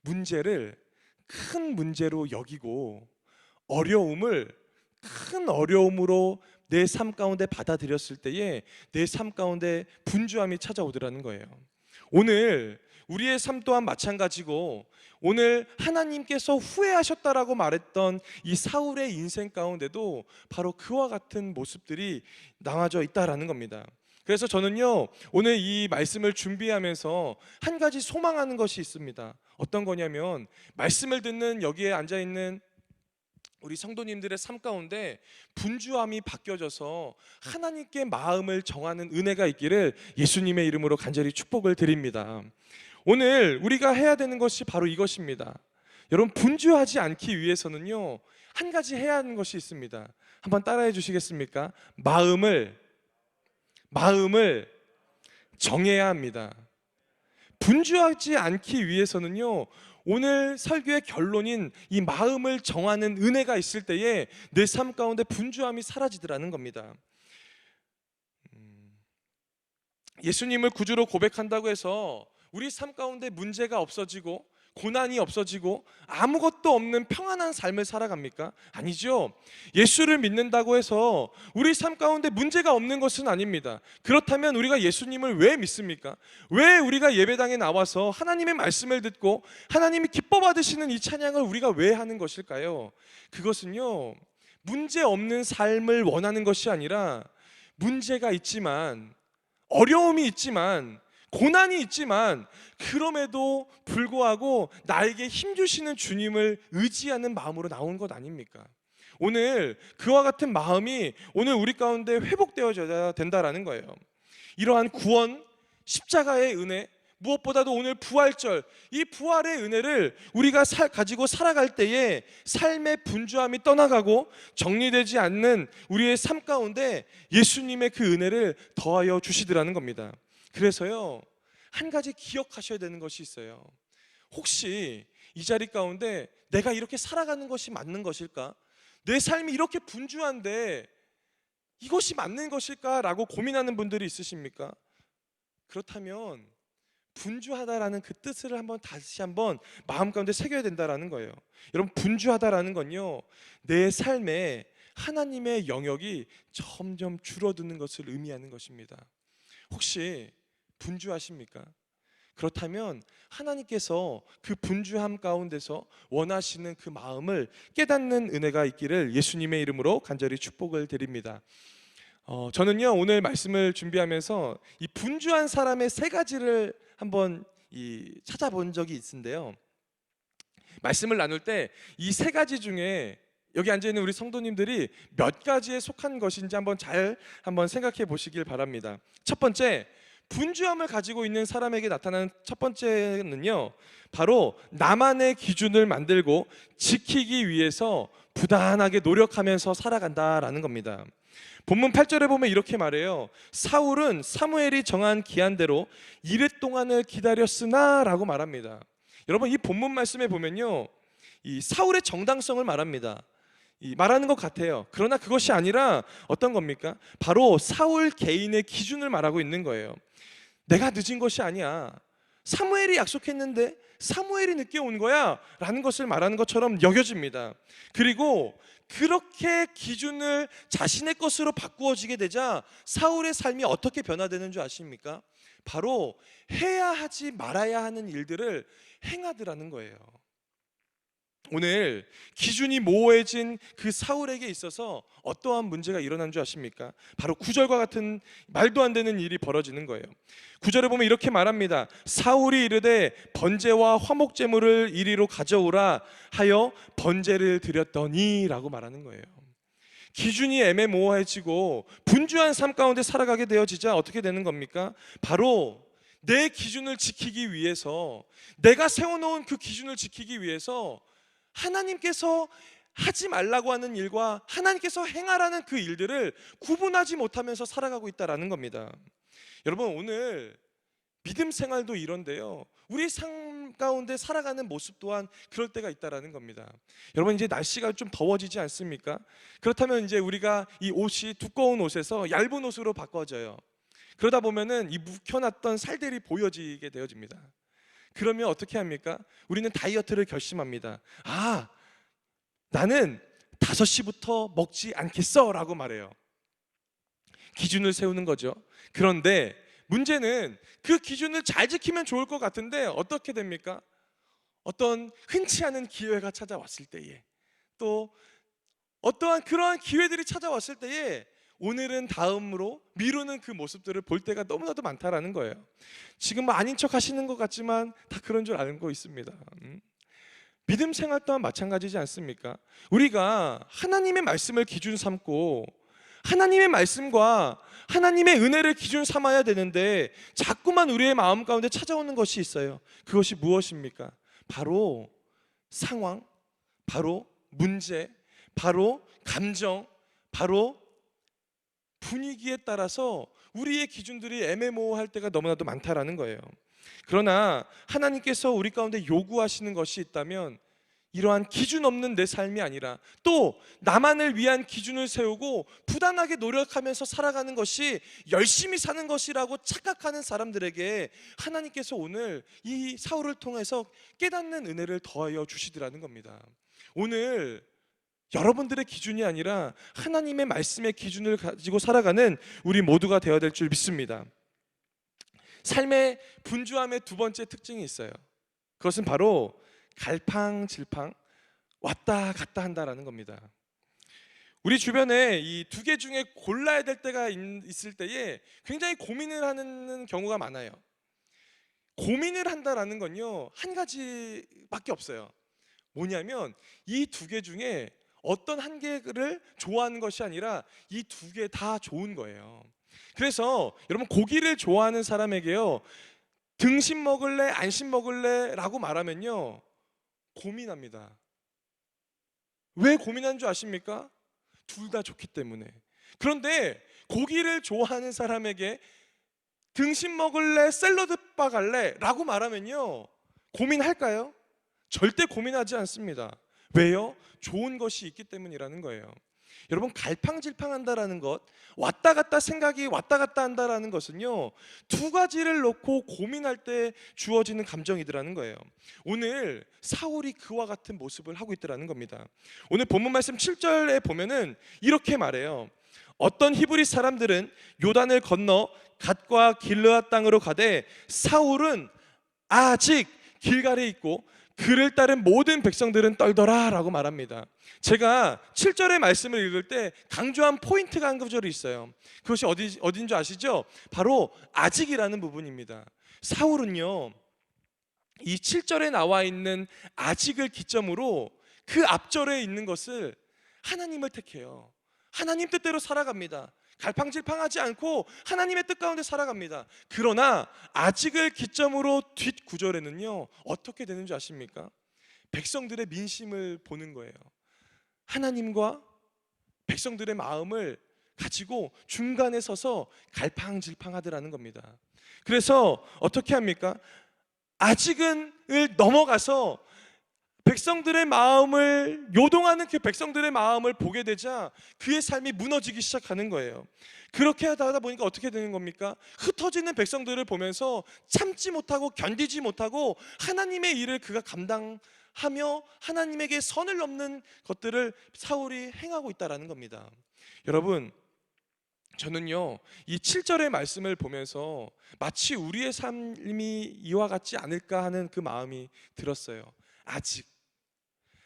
문제를 큰 문제로 여기고 어려움을 큰 어려움으로 내 삶 가운데 받아들였을 때에 내 삶 가운데 분주함이 찾아오더라는 거예요. 오늘 우리의 삶 또한 마찬가지고, 오늘 하나님께서 후회하셨다라고 말했던 이 사울의 인생 가운데도 바로 그와 같은 모습들이 나와져 있다라는 겁니다. 그래서 저는요, 오늘 이 말씀을 준비하면서 한 가지 소망하는 것이 있습니다. 어떤 거냐면, 말씀을 듣는 여기에 앉아있는 우리 성도님들의 삶 가운데 분주함이 바뀌어져서 하나님께 마음을 정하는 은혜가 있기를 예수님의 이름으로 간절히 축복을 드립니다. 오늘 우리가 해야 되는 것이 바로 이것입니다. 여러분, 분주하지 않기 위해서는요, 한 가지 해야 하는 것이 있습니다. 한번 따라해 주시겠습니까? 마음을 정해야 합니다. 분주하지 않기 위해서는요, 오늘 설교의 결론인 이 마음을 정하는 은혜가 있을 때에 내 삶 가운데 분주함이 사라지더라는 겁니다. 예수님을 구주로 고백한다고 해서 우리 삶 가운데 문제가 없어지고 고난이 없어지고 아무것도 없는 평안한 삶을 살아갑니까? 아니죠. 예수를 믿는다고 해서 우리 삶 가운데 문제가 없는 것은 아닙니다. 그렇다면 우리가 예수님을 왜 믿습니까? 왜 우리가 예배당에 나와서 하나님의 말씀을 듣고 하나님이 기뻐 받으시는 이 찬양을 우리가 왜 하는 것일까요? 그것은요, 문제 없는 삶을 원하는 것이 아니라 문제가 있지만, 어려움이 있지만, 고난이 있지만, 그럼에도 불구하고 나에게 힘주시는 주님을 의지하는 마음으로 나온 것 아닙니까? 오늘 그와 같은 마음이 오늘 우리 가운데 회복되어져야 된다라는 거예요. 이러한 구원, 십자가의 은혜, 무엇보다도 오늘 부활절, 이 부활의 은혜를 우리가 가지고 살아갈 때에 삶의 분주함이 떠나가고 정리되지 않는 우리의 삶 가운데 예수님의 그 은혜를 더하여 주시더라는 겁니다. 그래서요, 한 가지 기억하셔야 되는 것이 있어요. 혹시 이 자리 가운데 내가 이렇게 살아가는 것이 맞는 것일까? 내 삶이 이렇게 분주한데 이것이 맞는 것일까? 라고 고민하는 분들이 있으십니까? 그렇다면 분주하다라는 그 뜻을 다시 한번 마음 가운데 새겨야 된다라는 거예요. 여러분, 분주하다라는 건요, 내 삶에 하나님의 영역이 점점 줄어드는 것을 의미하는 것입니다. 혹시 분주하십니까? 그렇다면 하나님께서 그 분주함 가운데서 원하시는 그 마음을 깨닫는 은혜가 있기를 예수님의 이름으로 간절히 축복을 드립니다. 저는요, 오늘 말씀을 준비하면서 이 분주한 사람의 세 가지를 한번 찾아본 적이 있는데요, 말씀을 나눌 때 이 세 가지 중에 여기 앉아있는 우리 성도님들이 몇 가지에 속한 것인지 잘 생각해 보시길 바랍니다. 첫 번째, 분주함을 가지고 있는 사람에게 나타나는 첫 번째는요, 바로 나만의 기준을 만들고 지키기 위해서 부단하게 노력하면서 살아간다라는 겁니다. 본문 8절에 보면 이렇게 말해요. 사울은 사무엘이 정한 기한대로 이랫 동안을 기다렸으나 라고 말합니다. 여러분, 이 본문 말씀에 보면요, 이 사울의 정당성을 말합니다. 말하는 것 같아요. 그러나 그것이 아니라 어떤 겁니까? 바로 사울 개인의 기준을 말하고 있는 거예요. 내가 늦은 것이 아니야. 사무엘이 약속했는데 사무엘이 늦게 온 거야 라는 것을 말하는 것처럼 여겨집니다. 그리고 그렇게 기준을 자신의 것으로 바꾸어지게 되자 사울의 삶이 어떻게 변화되는 줄 아십니까? 바로 해야 하지 말아야 하는 일들을 행하더라는 거예요. 오늘 기준이 모호해진 그 사울에게 있어서 어떠한 문제가 일어난 줄 아십니까? 바로 9절과 같은 말도 안 되는 일이 벌어지는 거예요. 9절에 보면 이렇게 말합니다. 사울이 이르되 번제와 화목제물을 이리로 가져오라 하여 번제를 드렸더니 라고 말하는 거예요. 기준이 애매모호해지고 분주한 삶 가운데 살아가게 되어지자 어떻게 되는 겁니까? 바로 내 기준을 지키기 위해서, 내가 세워놓은 그 기준을 지키기 위해서 하나님께서 하지 말라고 하는 일과 하나님께서 행하라는 그 일들을 구분하지 못하면서 살아가고 있다는 겁니다. 여러분, 오늘 믿음 생활도 이런데요, 우리 삶 가운데 살아가는 모습 또한 그럴 때가 있다는 겁니다. 여러분, 이제 날씨가 좀 더워지지 않습니까? 그렇다면 이제 우리가 이 옷이 두꺼운 옷에서 얇은 옷으로 바꿔져요. 그러다 보면은 이 묵혀놨던 살들이 보여지게 되어집니다. 그러면 어떻게 합니까? 우리는 다이어트를 결심합니다. 아, 나는 5시부터 먹지 않겠어 라고 말해요. 기준을 세우는 거죠. 그런데 문제는 그 기준을 잘 지키면 좋을 것 같은데 어떻게 됩니까? 어떤 흔치 않은 기회가 찾아왔을 때에, 또 어떠한 그러한 기회들이 찾아왔을 때에 오늘은 다음으로 미루는 그 모습들을 볼 때가 너무나도 많다라는 거예요. 지금 아닌 척 하시는 것 같지만 다 그런 줄 알고 있습니다. 믿음 생활 또한 마찬가지지 않습니까? 우리가 하나님의 말씀을 기준 삼고 하나님의 말씀과 하나님의 은혜를 기준 삼아야 되는데 자꾸만 우리의 마음 가운데 찾아오는 것이 있어요. 그것이 무엇입니까? 바로 상황, 바로 문제, 바로 감정, 바로 분위기에 따라서 우리의 기준들이 애매모호할 때가 너무나도 많다라는 거예요. 그러나 하나님께서 우리 가운데 요구하시는 것이 있다면 이러한 기준 없는 내 삶이 아니라 또 나만을 위한 기준을 세우고 부단하게 노력하면서 살아가는 것이 열심히 사는 것이라고 착각하는 사람들에게 하나님께서 오늘 이 사울을 통해서 깨닫는 은혜를 더하여 주시더라는 겁니다. 오늘 여러분들의 기준이 아니라 하나님의 말씀의 기준을 가지고 살아가는 우리 모두가 되어야 될 줄 믿습니다. 삶의 분주함의 두 번째 특징이 있어요. 그것은 바로 갈팡질팡, 왔다 갔다 한다라는 겁니다. 우리 주변에 이 두 개 중에 골라야 될 때가 있을 때에 굉장히 고민을 하는 경우가 많아요. 고민을 한다라는 건요, 한 가지밖에 없어요. 뭐냐면 이 두 개 중에 어떤 한 개를 좋아하는 것이 아니라 이 두 개 다 좋은 거예요. 그래서 여러분, 고기를 좋아하는 사람에게요, 등심 먹을래 안심 먹을래 라고 말하면요 고민합니다. 왜 고민하는 줄 아십니까? 둘 다 좋기 때문에. 그런데 고기를 좋아하는 사람에게 등심 먹을래 샐러드바 갈래 라고 말하면요 고민할까요? 절대 고민하지 않습니다. 왜요? 좋은 것이 있기 때문이라는 거예요. 여러분, 갈팡질팡한다라는 것, 왔다 갔다 생각이 왔다 갔다 한다라는 것은요 두 가지를 놓고 고민할 때 주어지는 감정이더라는 거예요. 오늘 사울이 그와 같은 모습을 하고 있더라는 겁니다. 오늘 본문 말씀 7절에 보면은 이렇게 말해요. 어떤 히브리 사람들은 요단을 건너 갓과 길르앗 땅으로 가되 사울은 아직 길갈에 있고 그를 따른 모든 백성들은 떨더라 라고 말합니다. 제가 7절의 말씀을 읽을 때 강조한 포인트가 한 구절이 있어요. 그것이 어딘 줄 아시죠? 바로 아직이라는 부분입니다. 사울은요 이 7절에 나와 있는 아직을 기점으로 그 앞절에 있는 것을 하나님을 택해요. 하나님 뜻대로 살아갑니다. 갈팡질팡하지 않고 하나님의 뜻 가운데 살아갑니다. 그러나 아직을 기점으로 뒷 구절에는요 어떻게 되는 줄 아십니까? 백성들의 민심을 보는 거예요. 하나님과 백성들의 마음을 가지고 중간에 서서 갈팡질팡하더라는 겁니다. 그래서 어떻게 합니까? 아직은을 넘어가서 백성들의 마음을 요동하는 그 백성들의 마음을 보게 되자 그의 삶이 무너지기 시작하는 거예요. 그렇게 하다 보니까 어떻게 되는 겁니까? 흩어지는 백성들을 보면서 참지 못하고 견디지 못하고 하나님의 일을 그가 감당하며 하나님에게 선을 넘는 것들을 사울이 행하고 있다라는 겁니다. 여러분, 저는요, 이 7절의 말씀을 보면서 마치 우리의 삶이 이와 같지 않을까 하는 그 마음이 들었어요.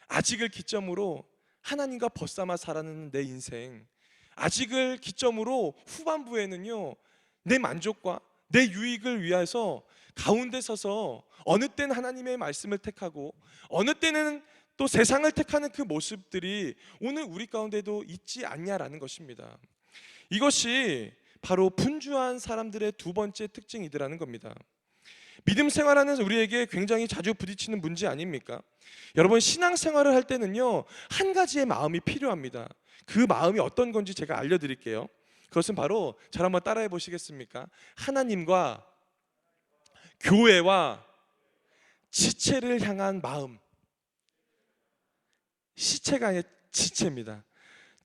아직을 기점으로 하나님과 벗삼아 살아가는 내 인생, 아직을 기점으로 후반부에는요, 내 만족과 내 유익을 위해서 가운데 서서 어느 때는 하나님의 말씀을 택하고 어느 때는 또 세상을 택하는 그 모습들이 오늘 우리 가운데도 있지 않냐라는 것입니다. 이것이 바로 분주한 사람들의 두 번째 특징이더라는 겁니다. 믿음 생활하는 우리에게 굉장히 자주 부딪히는 문제 아닙니까? 여러분, 신앙생활을 할 때는요, 한 가지의 마음이 필요합니다. 그 마음이 어떤 건지 제가 알려드릴게요. 그것은 바로 저를 한번 따라해 보시겠습니까? 하나님과 교회와 지체를 향한 마음. 시체가 아니라 지체입니다.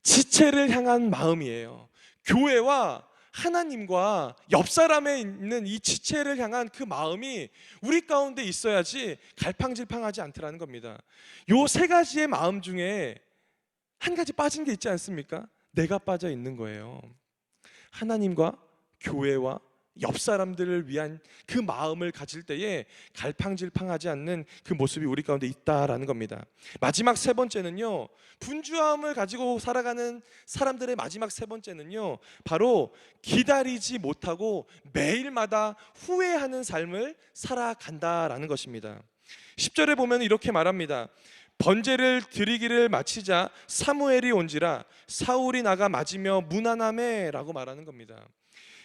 지체를 향한 마음이에요. 교회와 하나님과 옆 사람에 있는 이 지체를 향한 그 마음이 우리 가운데 있어야지 갈팡질팡하지 않더라는 겁니다. 요 세 가지의 마음 중에 한 가지 빠진 게 있지 않습니까? 내가 빠져 있는 거예요. 하나님과 교회와 옆 사람들을 위한 그 마음을 가질 때에 갈팡질팡하지 않는 그 모습이 우리 가운데 있다라는 겁니다. 마지막 세 번째는요, 분주함을 가지고 살아가는 사람들의 마지막 세 번째는요, 바로 기다리지 못하고 매일마다 후회하는 삶을 살아간다라는 것입니다. 10절에 보면 이렇게 말합니다. 번제를 드리기를 마치자 사무엘이 온지라 사울이 나가 맞으며 무난함에 라고 말하는 겁니다.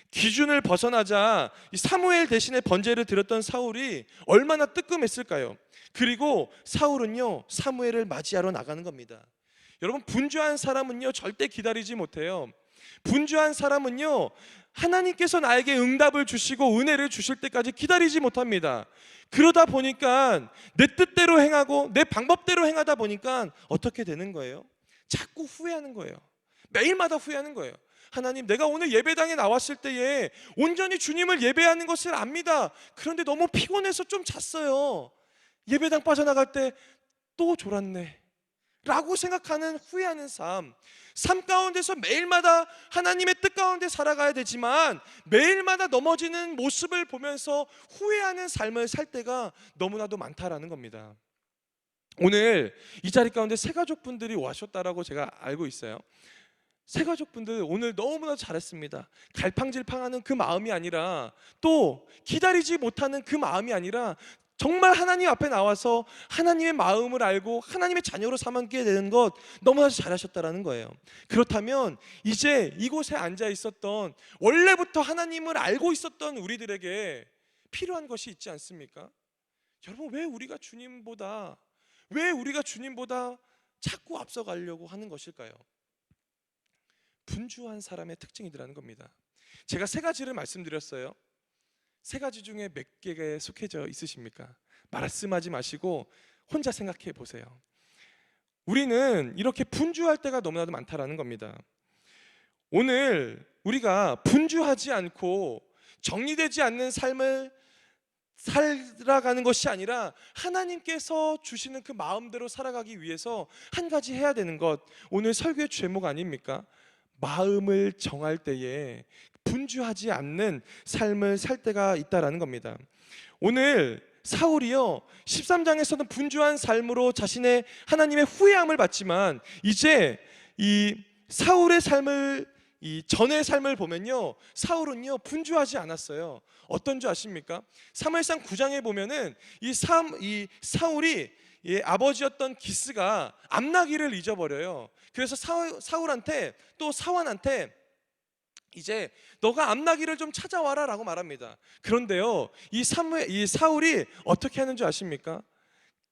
기준을 벗어나자 이 사무엘 대신에 번제를 드렸던 사울이 얼마나 뜨끔했을까요? 그리고 사울은요, 사무엘을 맞이하러 나가는 겁니다. 여러분, 분주한 사람은요, 절대 기다리지 못해요. 분주한 사람은요, 하나님께서 나에게 응답을 주시고 은혜를 주실 때까지 기다리지 못합니다. 그러다 보니까 내 뜻대로 행하고 내 방법대로 행하다 보니까 어떻게 되는 거예요? 자꾸 후회하는 거예요. 매일마다 후회하는 거예요. 하나님, 내가 오늘 예배당에 나왔을 때에 온전히 주님을 예배하는 것을 압니다. 그런데 너무 피곤해서 좀 잤어요. 예배당 빠져나갈 때 또 졸았네 라고 생각하는, 후회하는 삶 가운데서 매일마다 하나님의 뜻 가운데 살아가야 되지만 매일마다 넘어지는 모습을 보면서 후회하는 삶을 살 때가 너무나도 많다라는 겁니다. 오늘 이 자리 가운데 새 가족분들이 오셨다라고 제가 알고 있어요. 새 가족분들 오늘 너무나 잘했습니다. 갈팡질팡하는 그 마음이 아니라, 또 기다리지 못하는 그 마음이 아니라 정말 하나님 앞에 나와서 하나님의 마음을 알고 하나님의 자녀로 삼게 되는 것 너무나 잘하셨다라는 거예요. 그렇다면 이제 이곳에 앉아 있었던, 원래부터 하나님을 알고 있었던 우리들에게 필요한 것이 있지 않습니까? 여러분, 왜 우리가 주님보다 자꾸 앞서가려고 하는 것일까요? 분주한 사람의 특징이라는 겁니다. 제가 세 가지를 말씀드렸어요. 세 가지 중에 몇 개에 속해져 있으십니까? 말씀하지 마시고 혼자 생각해 보세요. 우리는 이렇게 분주할 때가 너무나도 많다라는 겁니다. 오늘 우리가 분주하지 않고 정리되지 않는 삶을 살아가는 것이 아니라 하나님께서 주시는 그 마음대로 살아가기 위해서 한 가지 해야 되는 것, 오늘 설교의 제목 아닙니까? 마음을 정할 때에 분주하지 않는 삶을 살 때가 있다라는 겁니다. 오늘 사울이요, 13장에서는 분주한 삶으로 자신의 하나님의 후회함을 받지만 이제 이 사울의 삶을, 이 전의 삶을 보면요, 사울은요 분주하지 않았어요. 어떤 줄 아십니까? 사무엘상 9장에 보면은 이 사울이 아버지였던 기스가 암나기를 잊어버려요. 그래서 사울한테, 또 사환한테 이제 너가 암나기를 좀 찾아와라 라고 말합니다. 그런데요, 이 사울이 어떻게 하는 줄 아십니까?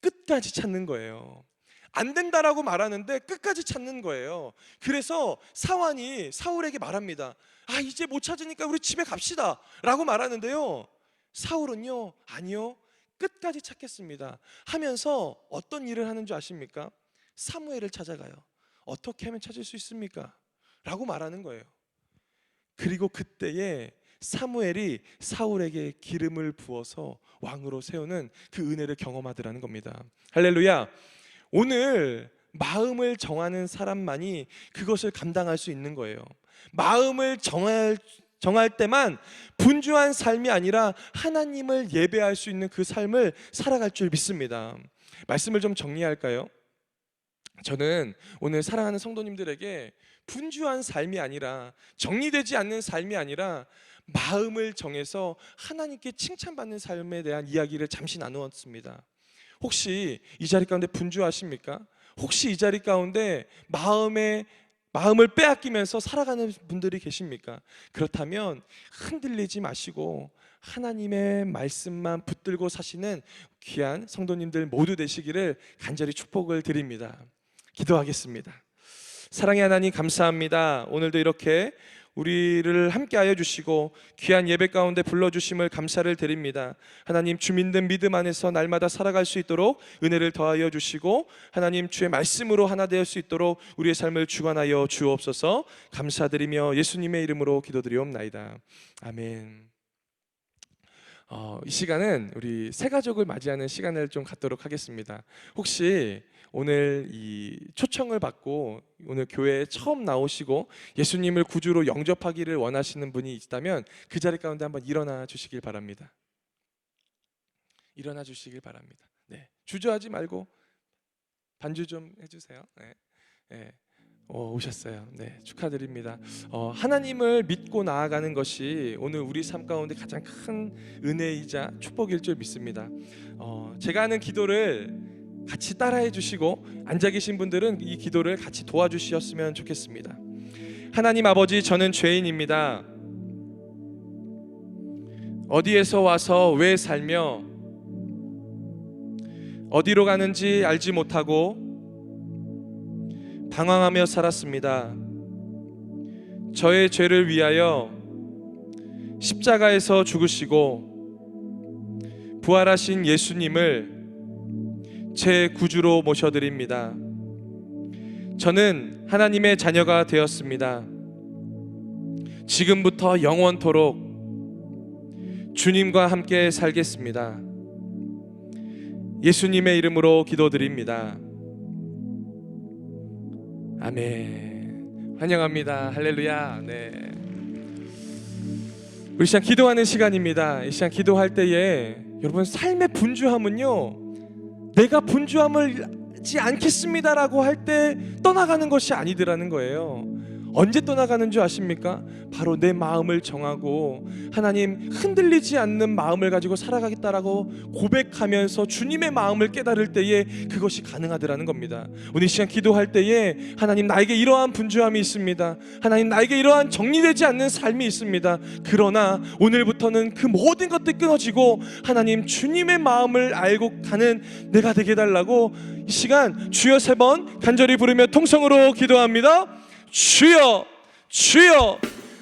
끝까지 찾는 거예요. 안 된다라고 말하는데 끝까지 찾는 거예요. 그래서 사환이 사울에게 말합니다. 아, 이제 못 찾으니까 우리 집에 갑시다 라고 말하는데요, 사울은요, 아니요, 끝까지 찾겠습니다 하면서 어떤 일을 하는 줄 아십니까? 사무엘을 찾아가요. 어떻게 하면 찾을 수 있습니까? 라고 말하는 거예요. 그리고 그때에 사무엘이 사울에게 기름을 부어서 왕으로 세우는 그 은혜를 경험하더라는 겁니다. 할렐루야. 오늘 마음을 정하는 사람만이 그것을 감당할 수 있는 거예요. 마음을 정할 때만 분주한 삶이 아니라 하나님을 예배할 수 있는 그 삶을 살아갈 줄 믿습니다. 말씀을 좀 정리할까요? 저는 오늘 사랑하는 성도님들에게 분주한 삶이 아니라, 정리되지 않는 삶이 아니라 마음을 정해서 하나님께 칭찬받는 삶에 대한 이야기를 잠시 나누었습니다. 혹시 이 자리 가운데 분주하십니까? 혹시 이 자리 가운데 마음을 빼앗기면서 살아가는 분들이 계십니까? 그렇다면 흔들리지 마시고 하나님의 말씀만 붙들고 사시는 귀한 성도님들 모두 되시기를 간절히 축복을 드립니다. 기도하겠습니다. 사랑의 하나님, 감사합니다. 오늘도 이렇게 우리를 함께하여 주시고 귀한 예배 가운데 불러주심을 감사를 드립니다. 하나님, 주 믿는 믿음 안에서 날마다 살아갈 수 있도록 은혜를 더하여 주시고 하나님, 주의 말씀으로 하나 되어 수 있도록 우리의 삶을 주관하여 주옵소서. 감사드리며 예수님의 이름으로 기도드리옵나이다. 아멘. 이 시간은 우리 새 가족을 맞이하는 시간을 좀 갖도록 하겠습니다. 혹시 오늘 이 초청을 받고 오늘 교회에 처음 나오시고 예수님을 구주로 영접하기를 원하시는 분이 있다면 그 자리 가운데 한번 일어나 주시길 바랍니다. 일어나 주시길 바랍니다. 네, 주저하지 말고 반주 좀 해주세요. 네. 오셨어요. 네, 축하드립니다. 하나님을 믿고 나아가는 것이 오늘 우리 삶 가운데 가장 큰 은혜이자 축복일 줄 믿습니다. 제가 하는 기도를 같이 따라해 주시고 앉아 계신 분들은 이 기도를 같이 도와주셨으면 좋겠습니다. 하나님 아버지, 저는 죄인입니다. 어디에서 와서 왜 살며 어디로 가는지 알지 못하고 방황하며 살았습니다. 저의 죄를 위하여 십자가에서 죽으시고 부활하신 예수님을 제 구주로 모셔드립니다. 저는 하나님의 자녀가 되었습니다. 지금부터 영원토록 주님과 함께 살겠습니다. 예수님의 이름으로 기도드립니다. 아멘. 환영합니다. 할렐루야. 네. 우리 시간 기도하는 시간입니다. 이 시간 기도할 때에 여러분, 삶의 분주함은요, 내가 분주함을지 않겠습니다라고 할 때 떠나가는 것이 아니더라는 거예요. 언제 떠나가는 줄 아십니까? 바로 내 마음을 정하고 하나님, 흔들리지 않는 마음을 가지고 살아가겠다라고 고백하면서 주님의 마음을 깨달을 때에 그것이 가능하더라는 겁니다. 오늘 이 시간 기도할 때에 하나님, 나에게 이러한 분주함이 있습니다. 하나님, 나에게 이러한 정리되지 않는 삶이 있습니다. 그러나 오늘부터는 그 모든 것들이 끊어지고 하나님, 주님의 마음을 알고 가는 내가 되게 해달라고 이 시간 주여 3번 간절히 부르며 통성으로 기도합니다. 주여, 주여,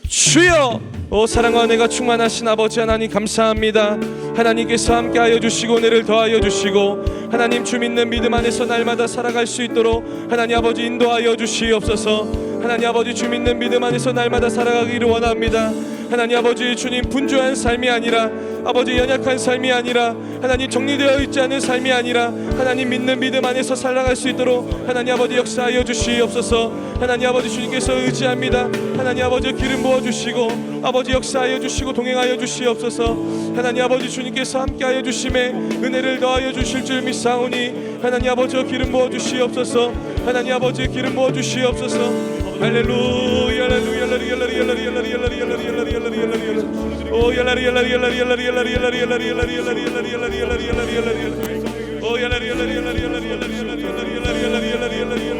주여. 사랑과 은혜가 충만하신 아버지 하나님, 감사합니다. 하나님께서 함께하여 주시고 은혜를 더하여 주시고 하나님, 주 믿는 믿음 안에서 날마다 살아갈 수 있도록 하나님 아버지 인도하여 주시옵소서. 하나님 아버지, 주 믿는 믿음 안에서 날마다 살아가기를 원합니다. 하나님 아버지, 주님, 분주한 삶이 아니라 아버지 연약한 삶이 아니라 하나님 정리되어 있지 않은 삶이 아니라 하나님 믿는 믿음 안에서 살아갈 수 있도록 하나님 아버지 역사하여 주시옵소서. 하나님 아버지, 주님께서 의지합니다. 하나님 아버지, 기름 부어주시고 아버지 역사하여 주시고 동행하여 주시옵소서. 하나님 아버지, 주님께서 함께하여 주심에 은혜를 더하여 주실 줄 믿사오니 하나님 아버지, 기름 부어주시옵소서. 하나님 아버지, 기름 부어주시옵소서. 할렐루야, 할렐루야, 할렐루야, 할렐루야, 할렐루야, 할렐루야, 할렐루야, 할렐루야. 오 할렐루야, 할렐루야, 할렐루야, 할렐루야, 할렐루야, 할렐루야, 할렐루야, 할렐루야, 할렐루야. 오 할렐루야, 할렐루야, 할렐루야, 할렐루야, 할렐루야, 할렐루야, 할렐루야,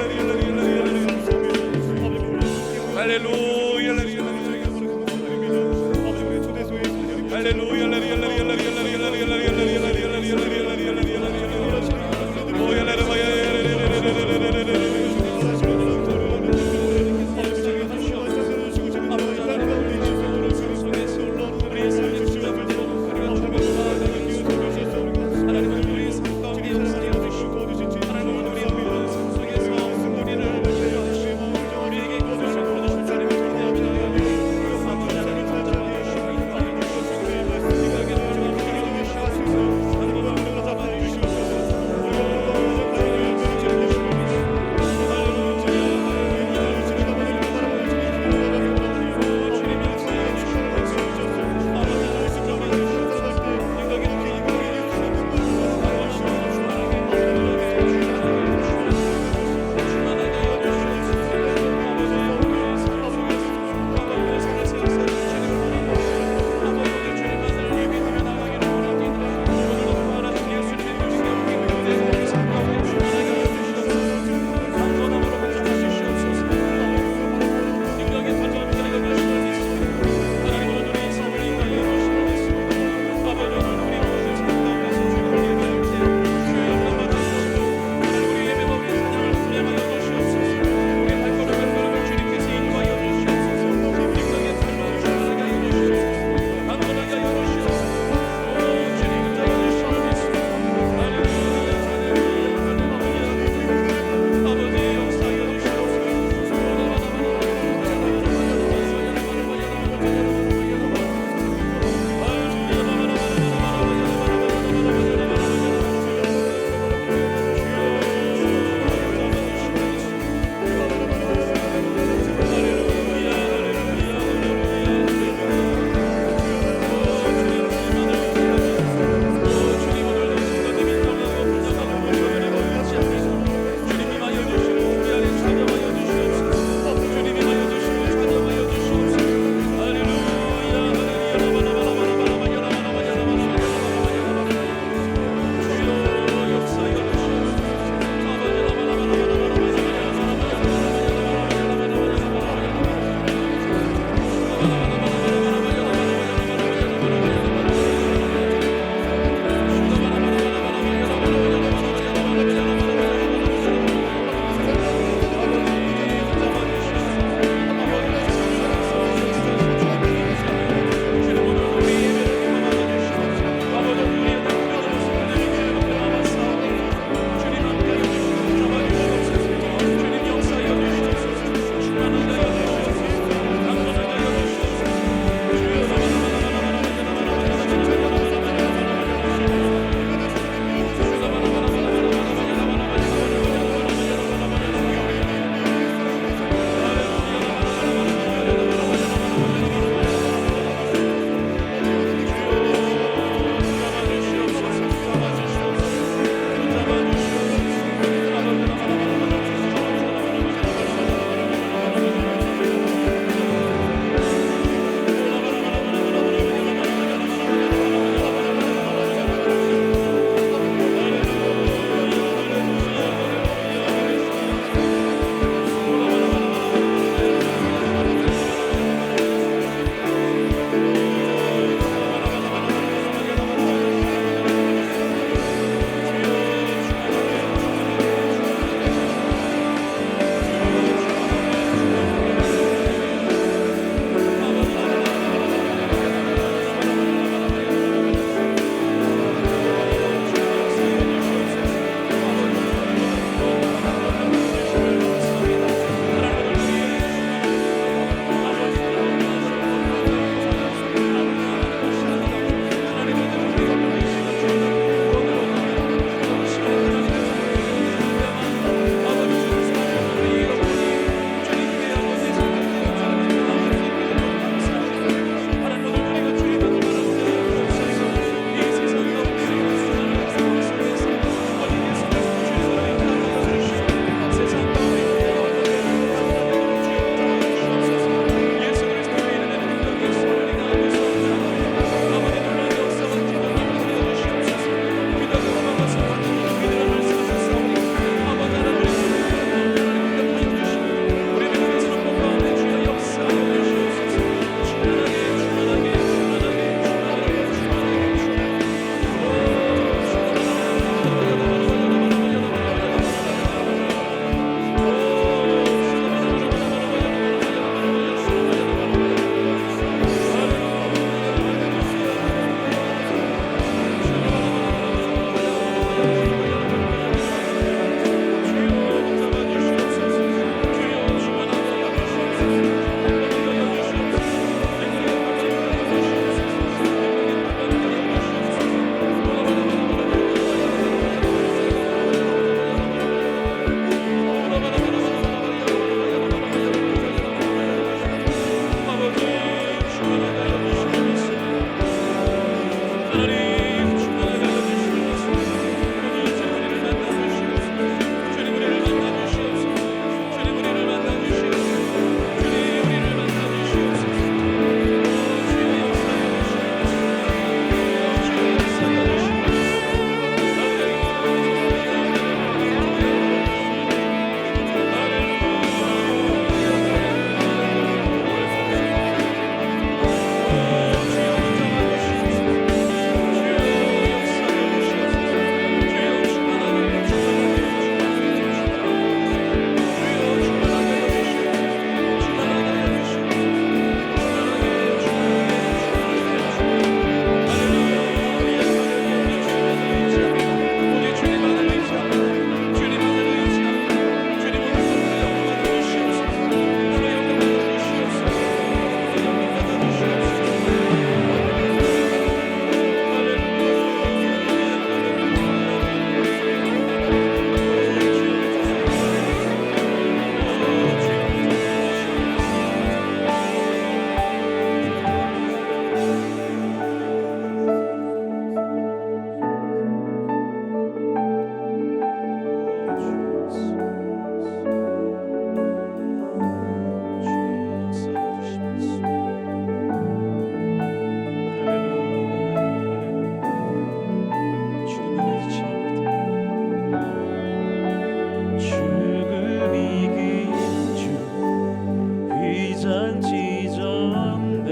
비장 지정돼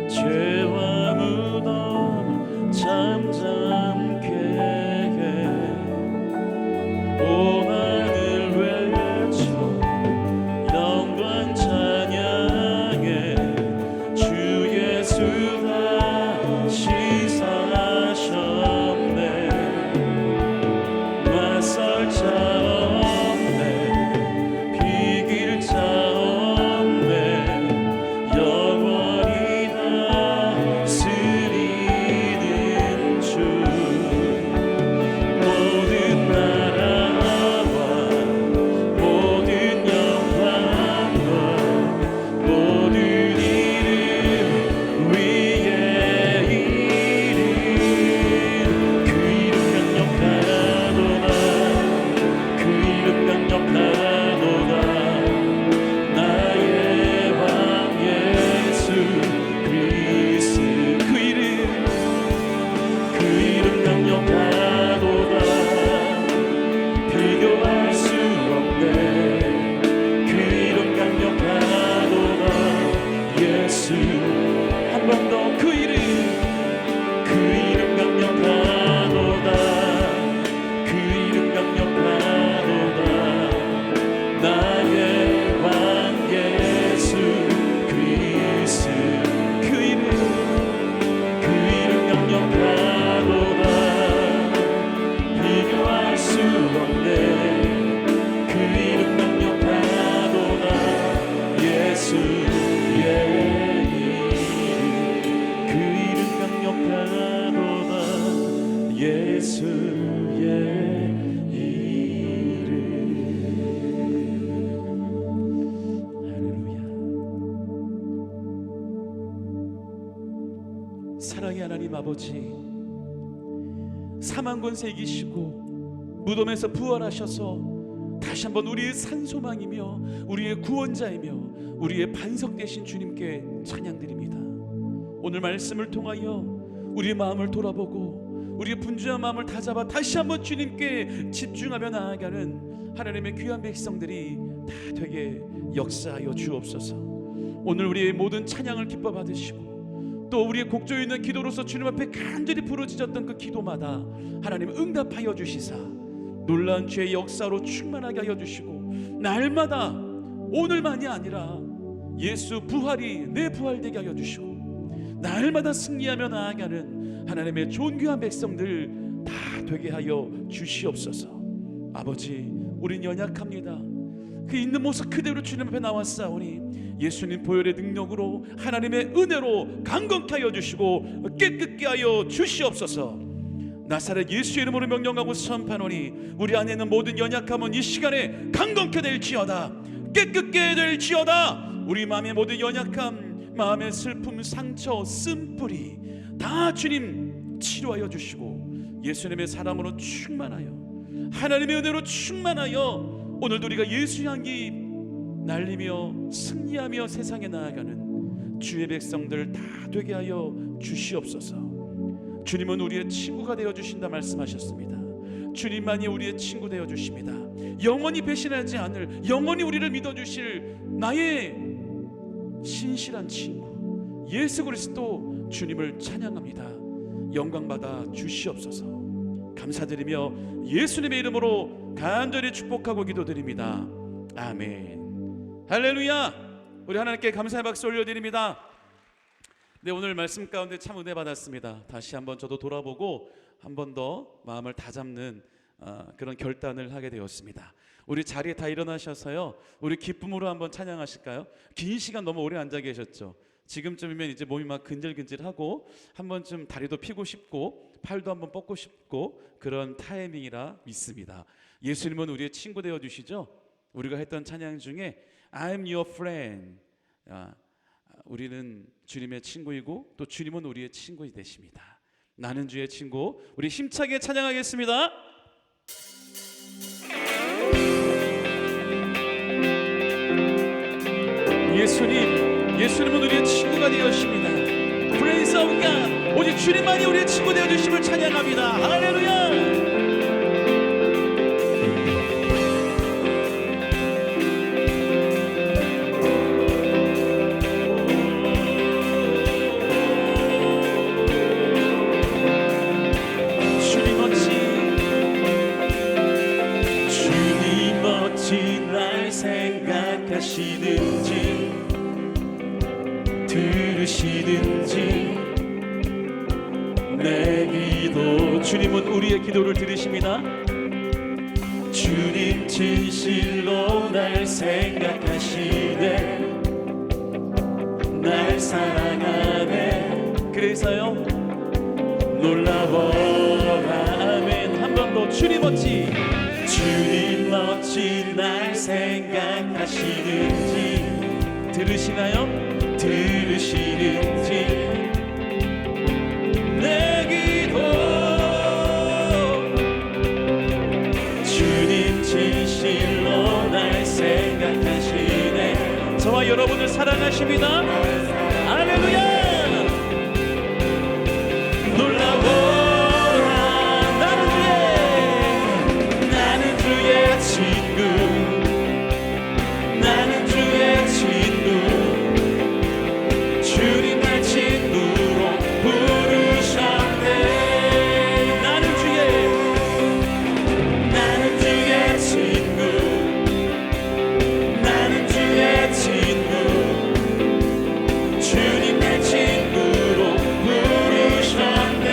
죄와 무덤 잠잠케 해 온 하늘 외쳐 영광 찬양해 주 예수 다시 사셨네 맞설 자 없네 비길 자 없네 영원히 다스리는 주 모든 나라와 모든 영광과 모든 이름 위에 이름 그 이름 강력하도다 그 이름 강력하도다 나의 왕 예수 그리스도 그 이름 강력하도다 비교할 수 없네 그 이름 강력하도다 예수 한 번 더 그 이름 강력하도다 그 이름 강력하도다 나의 왕 예수 그리스도 그 이름 강력하도다 비교할 수 없네 그 이름 강력하도다 예수의 이름 그 이름 강력하도다 예수의 이름 할렐루야. 사랑의 하나님 아버지 사망 권세 이기시고 무덤에서 부활하셔서 다시 한번 우리의 산소망이며 우리의 구원자이며 우리의 반석 되신 주님께 찬양드립니다. 오늘 말씀을 통하여 우리의 마음을 돌아보고 우리의 분주한 마음을 다잡아 다시 한번 주님께 집중하며 나아가는 하나님의 귀한 백성들이 다 되게 역사하여 주옵소서. 오늘 우리의 모든 찬양을 기뻐 받으시고 또 우리의 곡조 있는 기도로서 주님 앞에 간절히 부르짖었던 그 기도마다 하나님 응답하여 주시사 놀라운 죄의 역사로 충만하게 하여 주시고 날마다 오늘만이 아니라 예수 부활이 내 부활되게 하여 주시고 날마다 승리하며 나아가는 하나님의 존귀한 백성들 다 되게 하여 주시옵소서. 아버지 우린 연약합니다. 그 있는 모습 그대로 주님 앞에 나왔사오니 예수님 보혈의 능력으로 하나님의 은혜로 강건케 하여 주시고 깨끗게 하여 주시옵소서. 나사렛 예수의 이름으로 명령하고 선포하노니 우리 안에 있는 모든 연약함은 이 시간에 강건케 될지어다 깨끗게 될지어다. 우리 마음의 모든 연약함 마음의 슬픔 상처 쓴뿌리 다 주님 치료하여 주시고 예수님의 사랑으로 충만하여 하나님의 은혜로 충만하여 오늘도 우리가 예수 향기 날리며 승리하며 세상에 나아가는 주의 백성들 다 되게 하여 주시옵소서. 주님은 우리의 친구가 되어주신다 말씀하셨습니다. 주님만이 우리의 친구 되어주십니다. 영원히 배신하지 않을 영원히 우리를 믿어주실 나의 신실한 친구 예수 그리스도 주님을 찬양합니다. 영광받아 주시옵소서. 감사드리며 예수님의 이름으로 간절히 축복하고 기도드립니다. 아멘. 할렐루야. 우리 하나님께 감사의 박수 올려드립니다. 네, 오늘 말씀 가운데 참 은혜 받았습니다. 다시 한번 저도 돌아보고 한 번 더 마음을 다잡는 그런 결단을 하게 되었습니다. 우리 자리에 다 일어나셔서요 우리 기쁨으로 한번 찬양하실까요? 긴 시간 너무 오래 앉아 계셨죠. 지금쯤이면 이제 몸이 막 근질근질하고 한 번쯤 다리도 펴고 싶고 팔도 한번 뻗고 싶고 그런 타이밍이라 믿습니다. 예수님은 우리의 친구 되어 주시죠. 우리가 했던 찬양 중에 I'm your friend, 우리는 주님의 친구이고 또 주님은 우리의 친구 되십니다. 나는 주의 친구. 우리 힘차게 찬양하겠습니다. 예수님은 우리의 친구가 되어주십니다. Praise of God. 오직 주님만이 우리의 친구 되어주심을 찬양합니다. 할렐루야. 들으시든지 내 기도. 주님은 우리의 기도를 들으십니다. 주님 진실로 날 생각하시네, 날 사랑하네. 그래서요 놀라워라. 아멘. 한 번 더. 주님 어찌, 주님 어찌 날 생각하시는지 들으시나요? 들으시는지 내 기도. 주님 진실로 날 생각하시네. 저와 여러분을 사랑하십니다. 할렐루야. 놀라워라. 나는 주의 친구, 나는 주의 친구. 주님 날 친구로 부르셨네. 나는 주의 친구, 나는 주의 친구. 주님 날 친구로 부르셨네.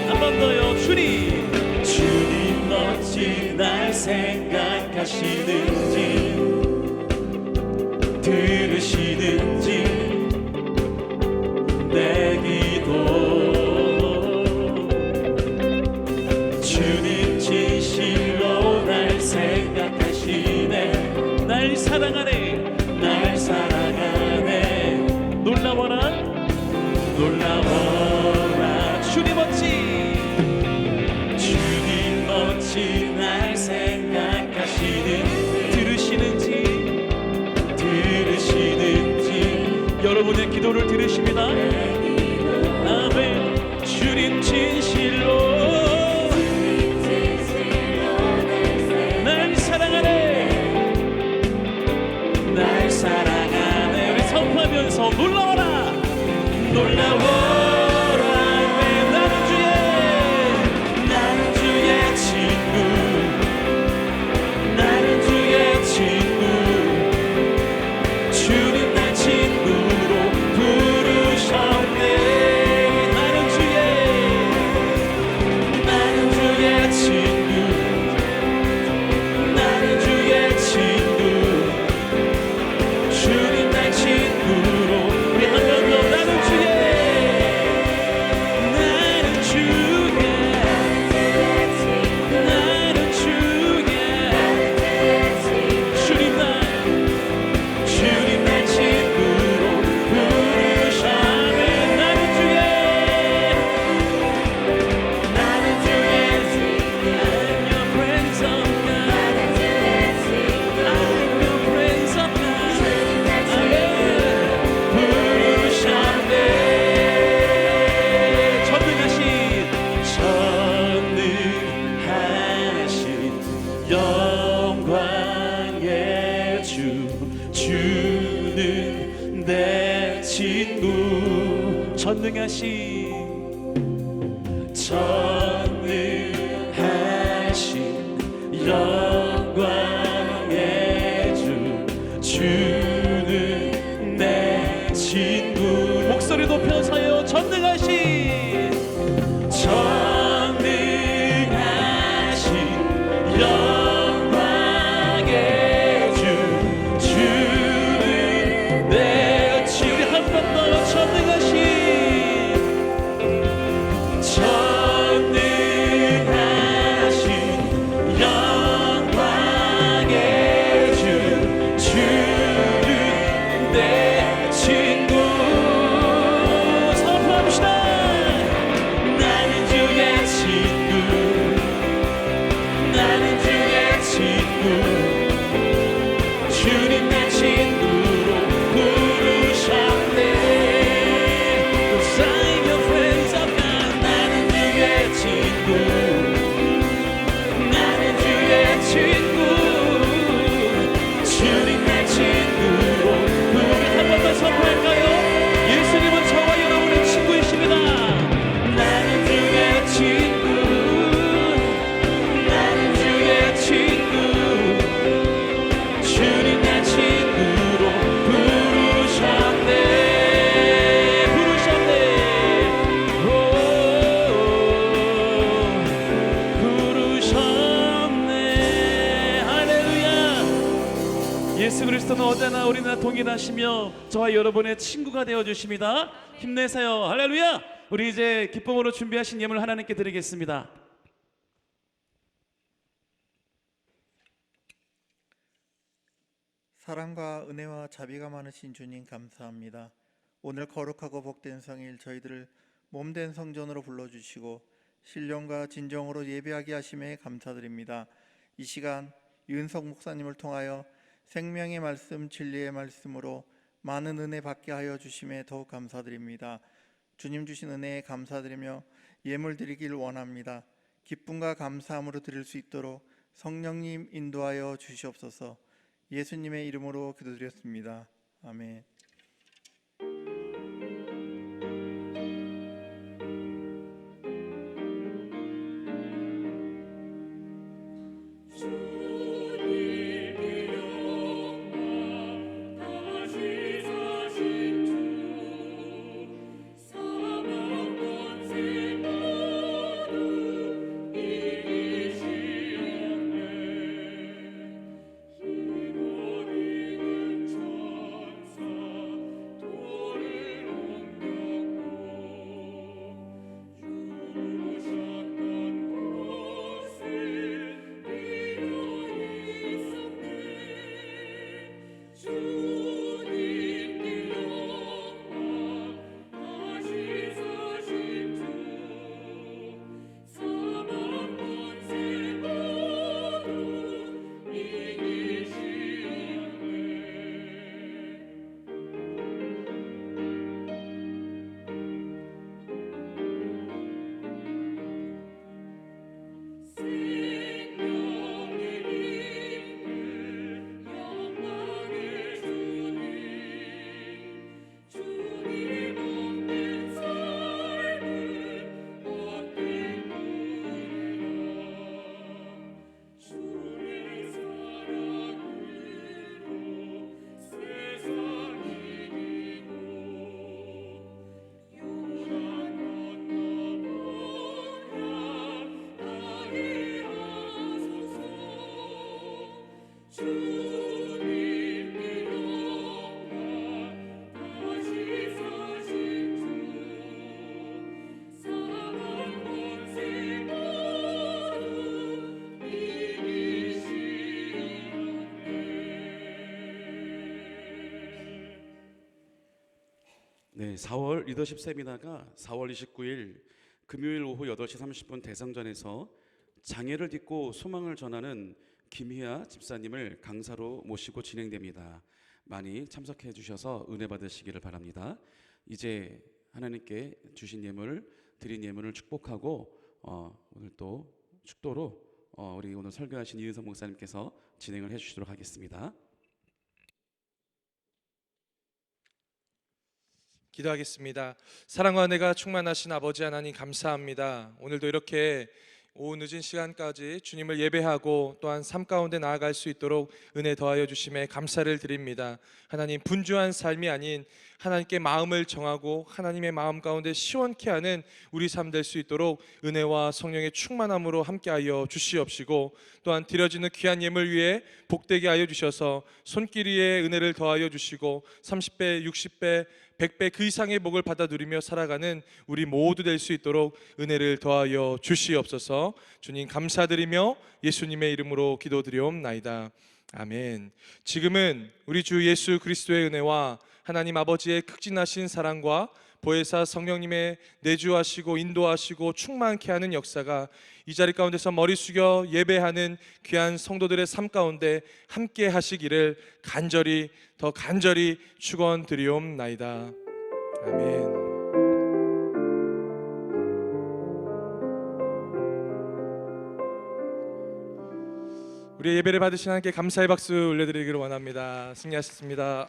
한 번 더요. 주님 어찌 날 생각하시는지 들으시는지 내 기도. 주님 진실로 날 생각하시네, 날 사랑하네, 날 사랑하네. 놀라워라. 놀라워라. 주님 어찌 날 생각하시는지 들으시는지 여러분의 기도를 들으십니다. 아멘. 주님 진실로 날 사랑하네, 날 사랑하네. 우리 선포하면서 놀라워라. 놀라워라. 주는 내 친구. 전능하신 영광의 주, 주는 내 친구. 목소리 높여서요. 전능하신 영광의 주, 주는 내 친구. 우리 한 번 더. 전능하신 영광의 예수 그리스도는 언제나 우리나 동일하시며 저와 여러분의 친구가 되어 주십니다. 힘내세요. 할렐루야. 우리 이제 기쁨으로 준비하신 예물 하나님께 드리겠습니다. 사랑과 은혜와 자비가 많으신 주님 감사합니다. 오늘 거룩하고 복된 성일 저희들을 몸된 성전으로 불러주시고 신령과 진정으로 예배하게 하심에 감사드립니다. 이 시간 윤석 목사님을 통하여 생명의 말씀, 진리의 말씀으로 많은 은혜 받게 하여 주심에 더욱 감사드립니다. 주님 주신 은혜에 감사드리며 예물 드리길 원합니다. 기쁨과 감사함으로 드릴 수 있도록 성령님 인도하여 주시옵소서. 예수님의 이름으로 기도드렸습니다. 아멘. 네, 4월 리더십 세미나가 4월 29일 금요일 오후 8시 30분 대성전에서 장애를 딛고 소망을 전하는 김희아 집사님을 강사로 모시고 진행됩니다. 많이 참석해 주셔서 은혜 받으시기를 바랍니다. 이제 하나님께 주신 예물, 드린 예물을 축복하고 오늘 또 축도로 우리 오늘 설교하신 이은성 목사님께서 진행을 해주시도록 하겠습니다. 기도하겠습니다. 사랑과 은혜가 충만하신 아버지 하나님 감사합니다. 오늘도 이렇게 오후 늦은 시간까지 주님을 예배하고 또한 삶 가운데 나아갈 수 있도록 은혜 더하여 주심에 감사를 드립니다. 하나님, 분주한 삶이 아닌 하나님께 마음을 정하고 하나님의 마음 가운데 시원케 하는 우리 삶 될 수 있도록 은혜와 성령의 충만함으로 함께하여 주시옵시고, 또한 드려지는 귀한 예물 위에 복되게 하여 주셔서 손길 위에 은혜를 더하여 주시고 30배, 60배, 100배 그 이상의 복을 받아 누리며 살아가는 우리 모두 될 수 있도록 은혜를 더하여 주시옵소서. 주님 감사드리며 예수님의 이름으로 기도드리옵나이다. 아멘. 지금은 우리 주 예수 그리스도의 은혜와 하나님 아버지의 극진하신 사랑과 보혜사 성령님의 내주하시고 인도하시고 충만케 하는 역사가 이 자리 가운데서 머리 숙여 예배하는 귀한 성도들의 삶 가운데 함께 하시기를 간절히 더 간절히 축원드리옵나이다. 아멘. 우리의 예배를 받으신 하나님께 감사의 박수 올려드리기를 원합니다. 승리하셨습니다.